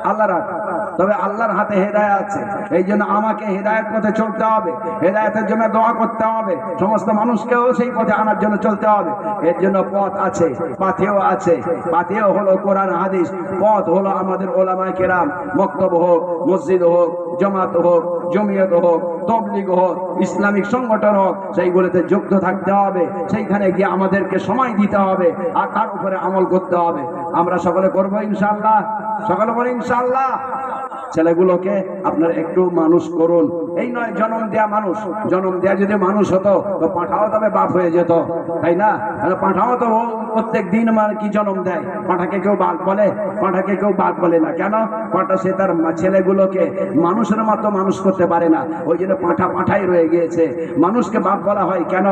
আল্লাহর হাতে। তবে আল্লাহর হাতে হেদায়েত আছে। এই জন্য আমাকে হেদায়েত পথে চলতে হবে, হেদায়েতের জন্য দোয়া করতে হবে, সমস্ত মানুষকেও সেই পথে আনার জন্য চলতে হবে। এর জন্য পথ আছে, পাথেও আছে। পাথেও হলো কোরআন হাদিস, পথ হলো আমাদের ওলামায়ে কেরাম। মক্তব হোক, মসজিদ হোক, জামাত হোক, জমিয়ত হোক, তবলিগ হোক, ইসলামিক সংগঠন হোক, সেইগুলোতে যুক্ত থাকতে হবে। সেইখানে গিয়ে আমাদেরকে সময় দিতে হবে আর তার উপরে আমল করতে হবে। আমরা সকলে করবো ইনশাআল্লাহ, সকলে বলি ইনশাআল্লাহ। ছেলেগুলোকে আপনার একটু মানুষ করুন। এই নয় জন্ম দেয়া মানুষ, জন্ম দেয়া যদি মানুষ হতো তো পাঁঠাও তবে বাপ হয়ে যেত, তাই না? পাঁঠাও তো প্রত্যেক দিন মানে কি জন্ম দেয়, পাঁঠাকে কেউ বাঘ বলে? পাঁঠাকে কেউ বাঘ বলে না। কেন? পাঁঠা সে তার ছেলেগুলোকে মানুষের মতো মানুষ করতে পারে না, ওই জন্য পাঁঠা পাঁঠাই রয়ে গিয়েছে। মানুষকে বাপ বলা হয় কেন?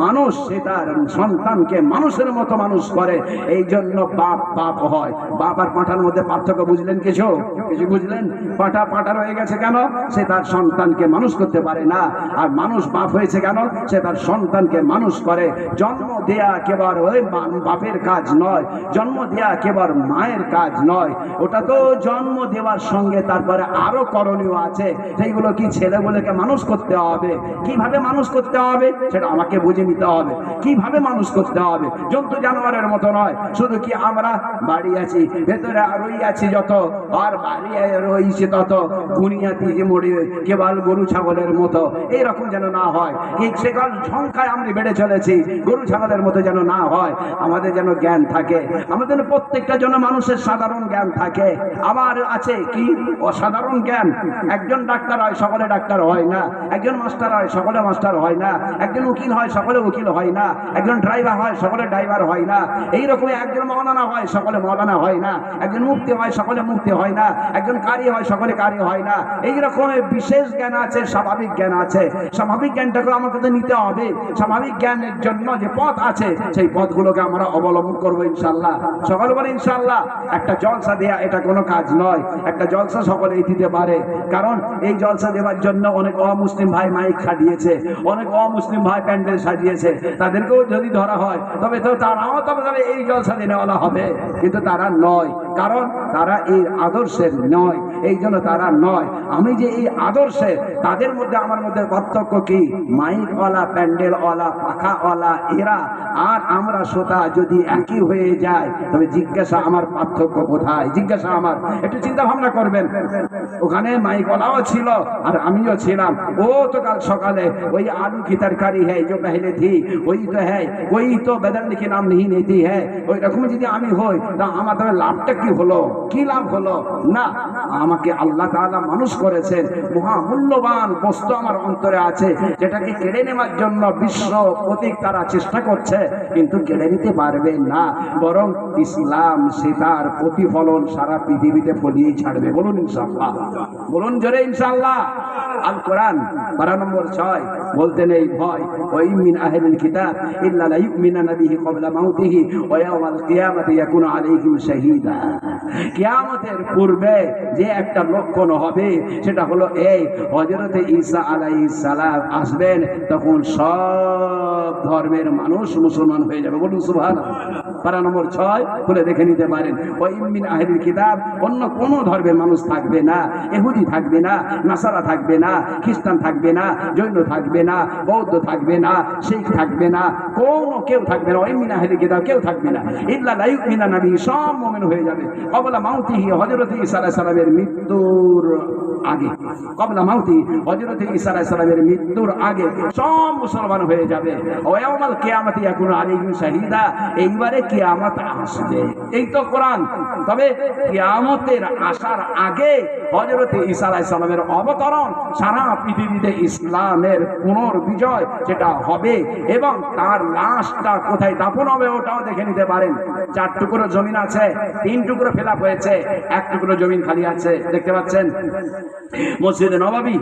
মানুষ সে তার সন্তানকে মানুষের মতো মানুষ করে, এই জন্য বাপ বাপ হয়। বাপ আর পাঁঠার মধ্যে পার্থক্য বুঝলেন? কিছু কিছু বুঝলেন? পাঁঠা পাঁঠা রয়ে গেছে কেন? সে তার সন্তানকে মানুষ করতে পারে না। আর মানুষ বাপ হয়েছে কেন? সে তার সন্তানকে মানুষ করে। জন্ম দেয়া কেবল ওই বাপের কাজ নয়, জন্ম দেয়া কেবল মায়ের কাজ নয়, ওটা তো জন্ম দেওয়ার সঙ্গে তারপরে আরো করণীয় আছে। সেইগুলো কি? ছেলেগুলোকে মানুষ করতে হবে। কিভাবে মানুষ করতে হবে সেটা আমাকে বুঝে নিতে হবে। কিভাবে মানুষ করতে হবে? জন্তু জানোয়ারের মতো নয়, শুধু কি আমরা বাড়ি আছি, ভেতরে রই আছি যত, আর বাড়ি রয়েছে তত, বুনিয়াদি যে মরে কেবল গরু ছাগলের মতো, এইরকম যেন না হয়। এই সেকাল সংখ্যায় আমরা বেড়ে চলেছি, গরু ছাগলের মতো যেন না হয়। আমাদের যেন জ্ঞান থাকে, আমাদের প্রত্যেকটা যেন মানুষের সাধারণ জ্ঞান থাকে। আমার আছে কি? অসাধারণ জ্ঞান। একজন ডাক্তার হয়, সকলে ডাক্তার হয় না। একজন মাস্টার হয়, সকলে মাস্টার হয় না। একজন উকিল হয়, সকলে উকিল হয় না। একজন ড্রাইভার হয়, সকলে ড্রাইভার হয় না। এইরকমই একজন মৌলানা হয়, সকলে মৌলানা হয় না। একজন মুফতি হয়, সকলে মুফতি হয় না। একজন কারি হয়, সকলে কারি হয় না। এইরকম বিশেষ জ্ঞান আছে, স্বাভাবিক জ্ঞান আছে। স্বাভাবিক জ্ঞানটাকে আমাকে নিতে হবে। স্বাভাবিক জ্ঞানের জন্য যে পথ আছে সেই পথগুলোকে আমরা অবলম্বন করবো ইনশাআল্লাহ। সকলে বলে ইনশাআল্লাহ। একটা জলসা দেয়া এটা কোনো কাজ নয়। একটা জলসা সকলেই দিতে পারে, কারণ এই জলসা দেওয়ার জন্য অনেক অমুসলিম ভাই মাইক খাটিয়েছে, অনেক অমুসলিম ভাই প্যান্ডেল সাজিয়েছে। তাদেরকেও যদি ধরা হয় তবে তো তারাও তবে এই জলসা দেনেওয়ালা হবে, কিন্তু তারা নয়, কারণ তারা এই আদর্শের নয়। এই জন্য তারা নয়। আমি যে এই আদর্শে, তাদের মধ্যে আমার মধ্যে পার্থক্য কি? মাইকওয়ালা, প্যান্ডেলওয়ালা, পাখাওয়ালা এরা আর আমরা শ্রোতা যদি একই হয়ে যায় তবে জিজ্ঞাসা আমার পার্থক্য কোথায়? জিজ্ঞাসা আমার, একটু চিন্তা ভাবনা করবেন। ওখানে মাইকওয়ালাও ছিল আর আমিও ছিলাম। ও তো কাল সকালে ওই आलू की तरकारी है जो पहले थी वही तो है, वही तो बदलने के नाम नहीं लेती है। ওই রকম যদি আমি হই তা আমাদের লাভটা কি হলো? কি লাভ হলো? না, আমাকে আল্লাহ তাআলা মানুষ করেছেন। মহামূল্যবান বস্তু আমার অন্তরে আছে, যেটাকে কেড়ে নেওয়ার জন্য বিশ্ব প্রতীক তারা চেষ্টা করছে, কিন্তু কেড়ে নিতে পারবে না। বরং ইসলাম সে তার প্রতিফলন সারা পৃথিবীতে ফলিয়ে ছাড়বে। বলুন ইনশাআল্লাহ, বলুন জোরে ইনশাআল্লাহ। আল কোরআন পারা নম্বর 6 বলতে নেই ভয়, ওয়া মিন আহলিল কিতাব ইল্লা লা ইউমিনানা বিহি ক্বাবলা মাউতিহি ওয়া ইয়াওমাল কিয়ামাতি ইয়াকুনু আলাইহিম শাহীদা। কিয়ামতের পূর্বে যে একটা লক্ষণ হবে সেটা হলো এই, হযরত ঈসা আলাইহিস সালাম আসবেন, তখন সব ধর্মের মানুষ মুসলমান হয়ে যাবে। বলুন সুবহানাল্লাহ। পারা নম্বর 6 খুলে দেখে নিতে পারেন। ওয়া মিন আহলিল কিতাব, অন্য কোন ধর্মের মানুষ থাকবে না। ইহুদি থাকবে না, নাসারা থাকবে না, খ্রিস্টান থাকবে না, জৈন থাকবে না, বৌদ্ধ থাকবে না, শিখ থাকবে না, কোন কেউ থাকবে না। ওয়া মিন আহলিল কিতাব কেউ থাকবে না ইল্লা লা ইউমিনানা বিহি, সব মুমিন হয়ে যাবে। ক্বাবলা মাউতিহি, হযরত ঈসা আলাইহিস সালামের মৃত্যুর আগে, ক্বাবলা মাউতি হযরত ঈসা আলাইহিস সালামের মৃত্যুর আগে সব মুসলমান হয়ে যাবে। ওয়া ইয়াউমাল কিয়ামাতি ইয়াকুনু আলাইহিম শাহীদা, এইবারে কিয়ামত আসবে। এই তো কোরআন। তবে কিয়ামতের আসার আগে হযরত ঈসা আলাইহিস সালামের অবতরণ, সারা পৃথিবীতে ইসলামের পুনর্বিজয় যেটা হবে, এবং তার লাশটা কোথায় দাফন হবে ওটাও দেখে নিতে পারেন। 4 টুকরো জমিন আছে, 3 টুকরো ফিলাপ হয়েছে, 1 টুকরো জমিন খালি আছে, দেখতে পাচ্ছেন। মসজিদে নববী,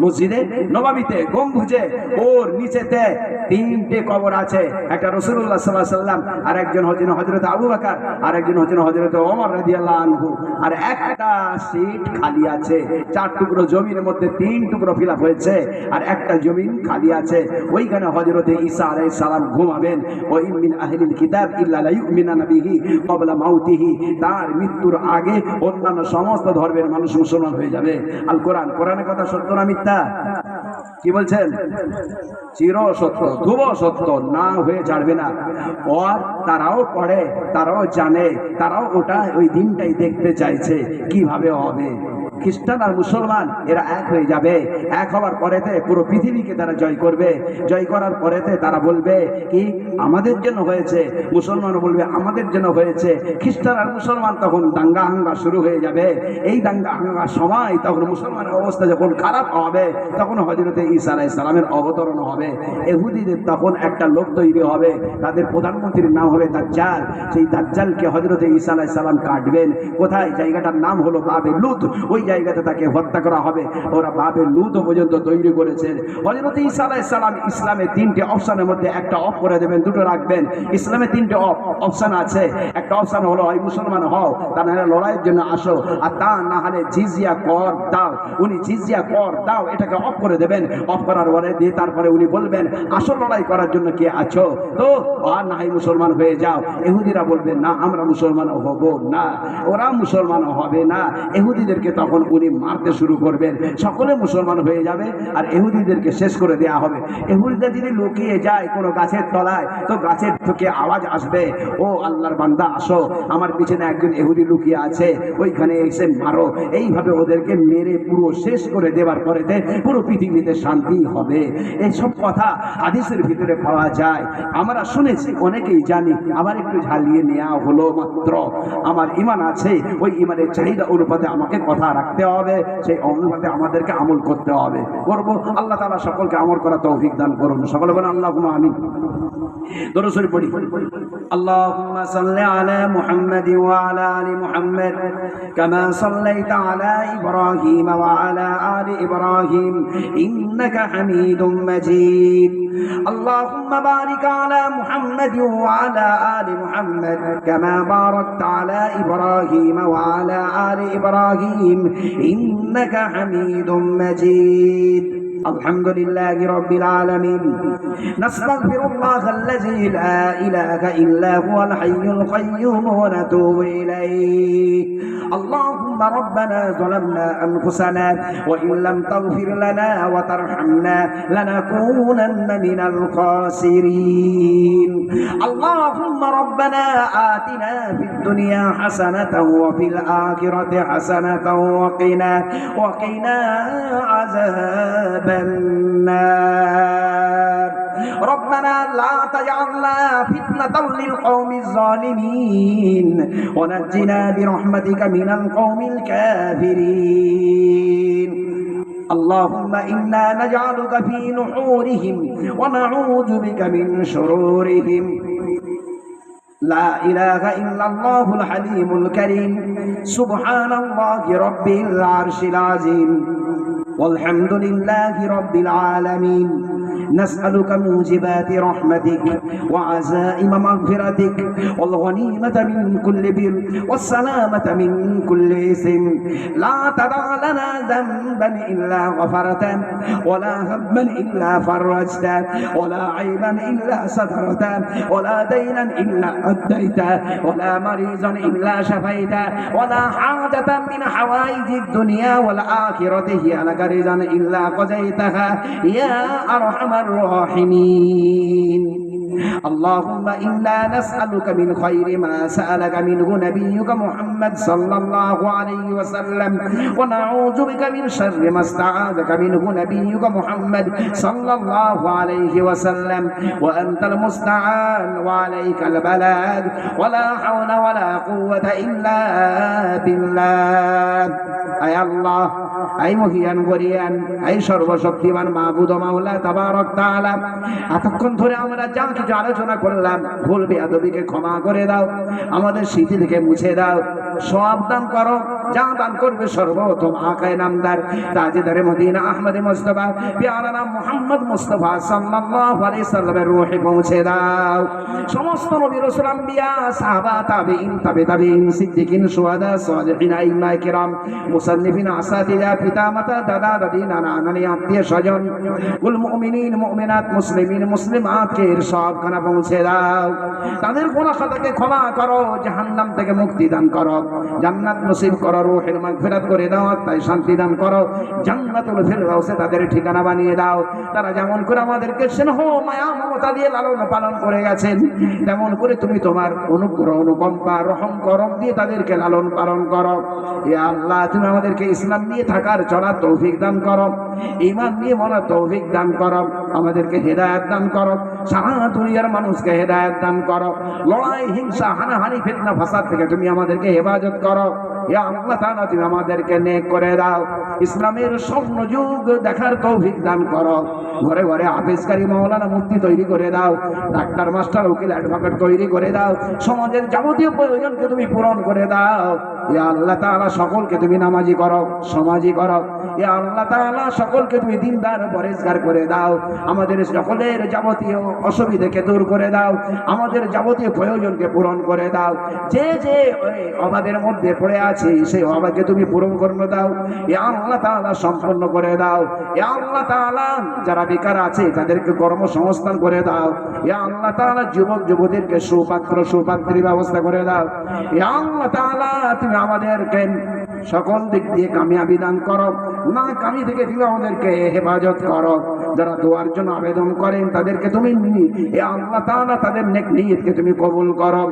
মসজিদে নববীতে গম্বুজে ওর নিচেতে 3টে কবর আছে। একটা রাসূলুল্লাহ সাল্লাল্লাহু আলাইহি ওয়াসাল্লাম, আর একজন হচ্ছেন হযরত আবু বকর, আর একজন হচ্ছেন হযরত ওমর রাদিয়াল্লাহু আনহু, আর একটা সিট খালি আছে। 4 টুকরো জমির মধ্যে 3 টুকরো ফিলাপ হয়েছে আর একটা জমিন খালি আছে। ওইখানে হযরত ঈসা আলাইহিস সালাম ঘুমাবেন। ওয়া মিন আহলিল কিতাব ইল্লা লা ইউমিনানা কিতাবিহি ক্বাবলা মাউতিহি, তার মৃত্যুর আগে অন্যান্য সমস্ত ধর্মের মানুষ মুসলমান হয়ে যাবে। আল কোরআন, কোরআনের কথা সত্য না মিথ্যা? কি বলছেন? চির সত্য, ধ্রুব সত্য, না হয়ে ছাড়বে না। আর তারাও পড়ে, তারাও জানে, তারাও ওটা ওই দিনটাই দেখতে চাইছে কিভাবে হবে। খ্রিস্টান আর মুসলমান এরা এক হয়ে যাবে। এক হওয়ার পরেতে পুরো পৃথিবীকে তারা জয় করবে। জয় করার পরেতে তারা বলবে কি আমাদের জন্য হয়েছে, মুসলমান বলবে আমাদের জন্য হয়েছে। খ্রিস্টান আর মুসলমান তখন দাঙ্গা হাঙ্গা শুরু হয়ে যাবে। এই দাঙ্গা হাঙ্গার সময় তখন মুসলমানের অবস্থা যখন খারাপ হবে, তখন হযরতে ঈসা আলাইহিস সালামের অবতরণ হবে। ইহুদিদের তখন একটা লোক তৈরি হবে, তাদের প্রধানমন্ত্রীর নাম হবে দাজ্জাল। সেই দাজ্জালকে হযরতে ঈসা আলাইহিস সালাম কাটবেন। কোথায়? জায়গাটার নাম হলো বাবে লুত। ওই জায়গাতে তাকে হত্যা করা হবে। ওরা বাবে লুত পর্যন্ত তৈরি করেছেন। হযরত ঈসা আলাইহিস সালাম ইসলামে তিনটে অপশনের মধ্যে একটা অফ করে দেবেন, দুটো রাখবেন। ইসলামে তিনটে অপশন আছে। একটা অপশন হলো হয় মুসলমান হও, তা না হলে লড়াইয়ের জন্য আসো, আর তা না হলে জিজিয়া কর দাও। উনি জিজিয়া কর দাও এটাকে অফ করে দেবেন। অফ করার পরে দিয়ে তারপরে উনি বলবেন আসল লড়াই করার জন্য কে আছো, তো আর না হয় মুসলমান হয়ে যাও। ইহুদিরা বলবে না আমরা মুসলমান হব না, ওরা মুসলমান হবে না। ইহুদিদেরকে তখন উনি মারতে শুরু করবেন, সকলে মুসলমান হয়ে যাবে আর ইহুদিদেরকে শেষ করে দেয়া হবে। ইহুদিরা যদি লুকিয়ে যায় কোনো গাছের তলায়, তো গাছের থেকে আওয়াজ আসবে, ও আল্লাহর বান্দা আসো, আমার পিছনে একজন ইহুদি লুকিয়ে আছে, ওইখানে এসে মারো। এইভাবে ওদেরকে মেরে পুরো শেষ করে দেওয়ার পরেতে পুরো পৃথিবীতে শান্তি হবে। এইসব কথা হাদিসের ভিতরে পাওয়া যায়, আমরা শুনেছি, অনেকেই জানি, আবার একটু ঝালিয়ে নেওয়া হলো মাত্র। আমার ঈমান আছে, ওই ঈমানের চাহিদা অনুপাতে আমাকে কথা রাখতে হবে, সেই অনুপাতে আমাদেরকে আমল করতে হবে। করব। আল্লাহ তাআলা সকলকে আমল করা তৌফিক দান করুন। সকলে বলেন আল্লাহুম্মা আমিন। দরুদ শরীফ পড়ি। আল্লাহুম্মা সাল্লি আলা মুহাম্মাদিন ওয়া আলা আলি মুহাম্মাদ কামা সাল্লাইতা আলা ইব্রাহিম ওয়া আলা আলি ইব্রাহিম ইন্নাকা হামিদুম মাজিদ। আল্লাহুম্মা বারিক আলা মুহাম্মাদিন ওয়া আলা আলি মুহাম্মাদ কামা বারাকতা আলা ইব্রাহিম ওয়া আলা আলি ইব্রাহিম ইন্নাকা হামিদুম মাজিদ। الحمد لله رب العالمين. نستغفر الله الذي لا إله إلا هو الحي القيوم ونتوب إليه. اللهم ربنا ظلمنا أنفسنا وإن لم تغفر لنا وترحمنا لنكونن من الخاسرين. اللهم ربنا آتنا في الدنيا حسنة وفي الآخرة حسنة وقنا عذاب النار. ربنا لا تجعلنا فتنة للقوم الظالمين ونجنا برحمتك من القوم الكافرين. اللهم إنا نجعلك في نحورهم ونعوذ بك من شرورهم. لا إله إلا الله الحليم الكريم. سبحان الله رب العرش العظيم والحمد لله رب العالمين. نسألك موجبات رحمتك وعزائم مغفرتك والغنيمة من كل بر والسلامة من كل إثم. لا تدع لنا ذنبا إلا غفرته ولا هما إلا فرجته ولا عيبا إلا سترته ولا دينا إلا أديته ولا مريضا إلا شفيته ولا حاجة من حوائج الدنيا والآخرة هي لك رضا إلا قضيتها يا أرحم الراحمين. اللهم إنا نسألك من خير ما سألك منه نبيك محمد صلى الله عليه وسلم ونعوذ بك من شر ما استعاذك منه نبيك محمد صلى الله عليه وسلم وأنت المستعان وعليك البلاغ ولا حول ولا قوة إلا بالله. أي الله أي মহিয়ান গরিয়ান أي সর্বশক্তিমান মাবুদ মাওলা তাবারক তাআলা, এতক্ষণ ধরে আমরা যা কিছু আলোচনা করলাম ভুল বেয়াদবিকে ক্ষমা করে দাও, আমাদের স্মৃতি থেকে মুছে দাও, সওয়াব দান করো, যা দান করবে সর্বোত্তম আকায়ে নামদার তাজদারে মদিনা আহমদ মুস্তাফা প্যারা নাম মুহাম্মদ মুস্তাফা সাল্লাল্লাহু আলাইহি সাল্লামের রূহে পৌঁছে দাও। সমস্ত নবী রাসূল আম্বিয়া সাহাবা তাবেঈন তাবেঈন সিদ্দিকিন শুহাদা সালিহিন আইম্মায়ে কিরাম মুসান্নিফিন আসাতিজা পিতামাতা দাদা দাদি নানা নানি আত্মীয় স্বজন কুল মুমিনিন মুমিনাত মুসলিমিন মুসলিমাতকে সব খানা পৌঁছে দাও। তাদের গুনাহ খাতাকে ক্ষমা করো, জাহান্নাম থেকে মুক্তি দান করো, জান্নাত নসিব করো, রূহের মাগফিরাত করে দাও, আত্মায় শান্তি দান করো, জান্নাতুল ফিরদাউসে তাদের ঠিকানা বানিয়ে দাও। তারা যেমন করে আমাদেরকে স্নেহ মায়া মমতা দিয়ে লালন পালন করে গেছেন, তেমন করে তুমি তোমার অনুগ্রহ অনুকম্পা রহম করম দিয়ে তাদেরকে লালন পালন করো। ইয়া আল্লাহ, তুমি আমাদেরকে ইসলাম নিয়ে থাকার চলার তৌফিক দান করো, ঈমান নিয়ে মরার তৌফিক দান করো, আমাদেরকে হেদায়েত দান করো, সারা দুনিয়ার মানুষকে হেদায়েত দান করো, লড়াই হিংসা হানাহানি ফিতনা ফাসাদ থেকে তুমি আমাদেরকে হেফাজত করো। ইয়া আল্লাহ তাআলা, তুমি আমাদেরকে নেক করে দাও, ইসলামের স্বর্ণ যুগ দেখার তৌফিক দান করো। ঘরে ঘরে হাফেজকারী মাওলানা মুফতি তৈরি করে দাও, ডাক্তার মাস্টার উকিল অ্যাডভোকেট তৈরি করে দাও, সমাজের যাবতীয় প্রয়োজনকে তুমি পূরণ করে দাও। ইয়া আল্লাহ তাআলা, সকলকে তুমি নামাজি করো, সমাজি করো। ইয়া আল্লাহ তাআলা, সকলকে তুমি দিনদার পরেজগার করে দাও, আমাদের সকলের যাবতীয় অসুবিধাকে দূর করে দাও, আমাদের যাবতীয় প্রয়োজনকে পূরণ করে দাও। যে যে অভাবের মধ্যে পড়ে আছে সেই অভাবকে তুমি পূরণ করে দাও। ইয়া আল্লাহ তাআলা, সম্পন্ন করে দাও। ইয়া আল্লাহ তাআলা, যারা বেকার আছে তাদেরকে কর্মসংস্থান করে দাও। ইয়া আল্লাহ তাআলা, যুবক যুবতীদেরকে সুপাত্র সুপাত্রীর ব্যবস্থা করে দাও। ইয়া আল্লাহ তাআলা, তুমি আমাদেরকে সকল দিক দিয়ে কামিয়াবি দান করো, না কামি থেকে তুমি আমাদেরকে হেফাজত করো। যারা দোয়ার জন্য আবেদন করেন তাদেরকে তুমি ইয়া আল্লাহ তাআলা তাদের নেক নিয়তকে তুমি কবুল করো,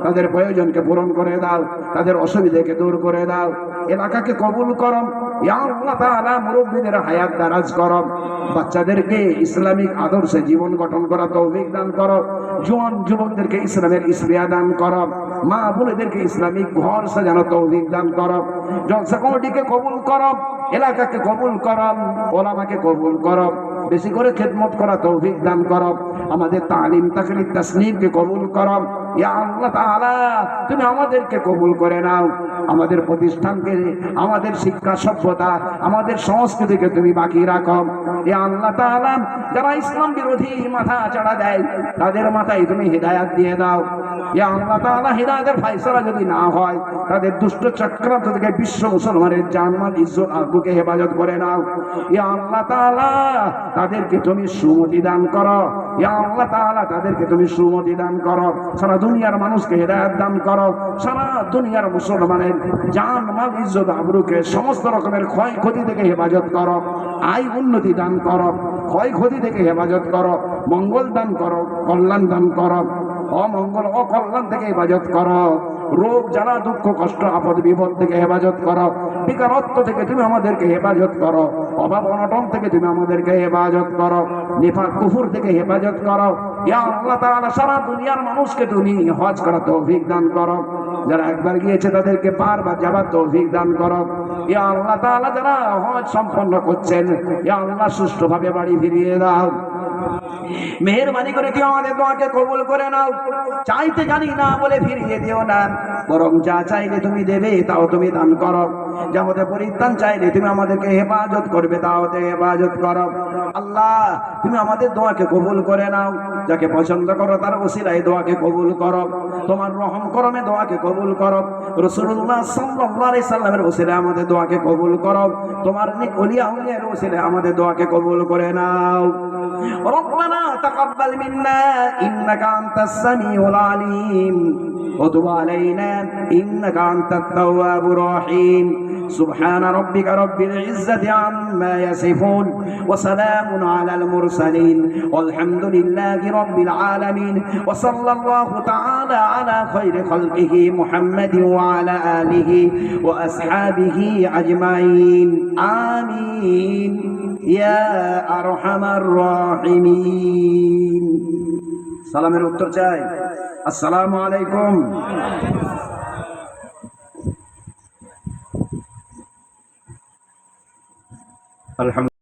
তাদের প্রয়োজনকে পূরণ করে দাও, তাদের অসুবিধাকে দূর করে দাও, এলাকাকে কবুল করো। ইয়া আল্লাহ তাআলা, মুরব্বিদের হায়াত দারাজ করো, বাচ্চাদেরকে ইসলামিক আদর্শে জীবন গঠন করা তৌফিক দান করো, জওয়ান যুবকদেরকে ইসলামের ইসবিয়া দান করো, মা বোনেদেরকে ইসলামিক ঘর সাজানো তৌফিক দান করো। জলসা কমিটিকে কবুল করো, এলাকাকে কবুল করো, ওলামাকে কবুল করো, বেশি করে খেদমত করা তৌফিক দান করো, আমাদের তালিম তাকলিদ তাসনিফকে কবুল করো। ইয়া আল্লাহ তাআলা, তুমি আমাদেরকে কবুল করে নাও, আমাদের প্রতিষ্ঠানকে, আমাদের শিক্ষা সভ্যতা, আমাদের সংস্কৃতিকে তুমি বাকি রাখো। ইয়া আল্লাহ তাআলা, যারা ইসলাম বিরোধী মাথা চাড়া দেয় তাদের মাথায় তুমি হিদায়াত দিয়ে দাও। ইয়া আল্লাহ তাআলা, হিদায়াতের ফয়সালা যদি না হয় তাদের দুষ্ট চক্রান্ত থেকে বিশ্ব মুসলমানের জানমাল ইজ্জত আবরুকে হেফাজত করে নাও। ইয়া আল্লাহ তাআলা, তাদেরকে তুমি সুমতি দান করো। ইয়া আল্লাহ তাআলা, তাদেরকে তুমি সুমতি দান করো, সারা দুনিয়ার মানুষকে হেদায়েত দান করো, সারা দুনিয়ার মুসলমানের জানমাল ইজ্জত আবরুকে সমস্ত রকমের ক্ষয়ক্ষতি থেকে হেফাজত করো, আয় উন্নতি দান করো, ক্ষয়ক্ষতি থেকে হেফাজত করো, মঙ্গল দান করো, কল্যাণ দান করো, অমঙ্গল অকল্যাণ থেকে হেফাজত করো, রোগ জ্বালা দুঃখ কষ্ট আপদ বিপদ থেকে হেফাজত করো, বেকারত্ব থেকে তুমি আমাদেরকে হেফাজত করো, অভাব অনটন থেকে তুমি আমাদেরকে হেফাজত করো, নিফাক কুফর থেকে হেফাজত করো। ইয়া আল্লাহ তাআলা, সারা দুনিয়ার মানুষকে তুমি হজ করা তৌফিক দান করো, যারা একবার গিয়েছে তাদেরকে বারবার যাবার তৌফিক দান করো। ইয়া আল্লাহ তাআলা, যারা হজ সম্পন্ন করছেন ইয়া আল্লাহ, সুষ্ঠুভাবে বাড়ি ফিরিয়ে দাও। মেহেরবানি করে তুমি আমাদের দোয়াকে কবুল করে নাও, চাইতে জানি না বলে ফিরিয়ে দিও না, বরং যা চাইলে তুমি দেবে তাও তুমি দান করো, যাবতে পরিত্রাণ চাইলে তুমি আমাদেরকে হেফাজত করবে তাওতে হেফাজত করো। আল্লাহ, তুমি আমাদের দোয়াকে কবুল করে নাও, যাকে পছন্দ করো তার ওসিলায় দোয়াকে কবুল করো, তোমার রহম করমে দোয়াকে কবুল করো, রাসূলুল্লাহ সাল্লাল্লাহু আলাইহি সাল্লামের ওসিলায় আমাদের দোয়াকে কবুল করো, তোমার নেক ওলিয়া আউলিয়ার ওসিলায় আমাদের দোয়াকে কবুল করে নাও। ربنا تقبل منا إنك أنت السميع العليم وتب علينا إنك أنت التواب الرحيم سبحان ربك رب العزة عما يصفون وسلام على المرسلين والحمد لله رب العالمين وصلى الله تعالى على خير خلقه محمد وعلى آله وأصحابه أجمعين آمين يا أرحم الراحمين সালামের উত্তর চাই। আসসালামু আলাইকুম। আলহামদুলিল্লাহ।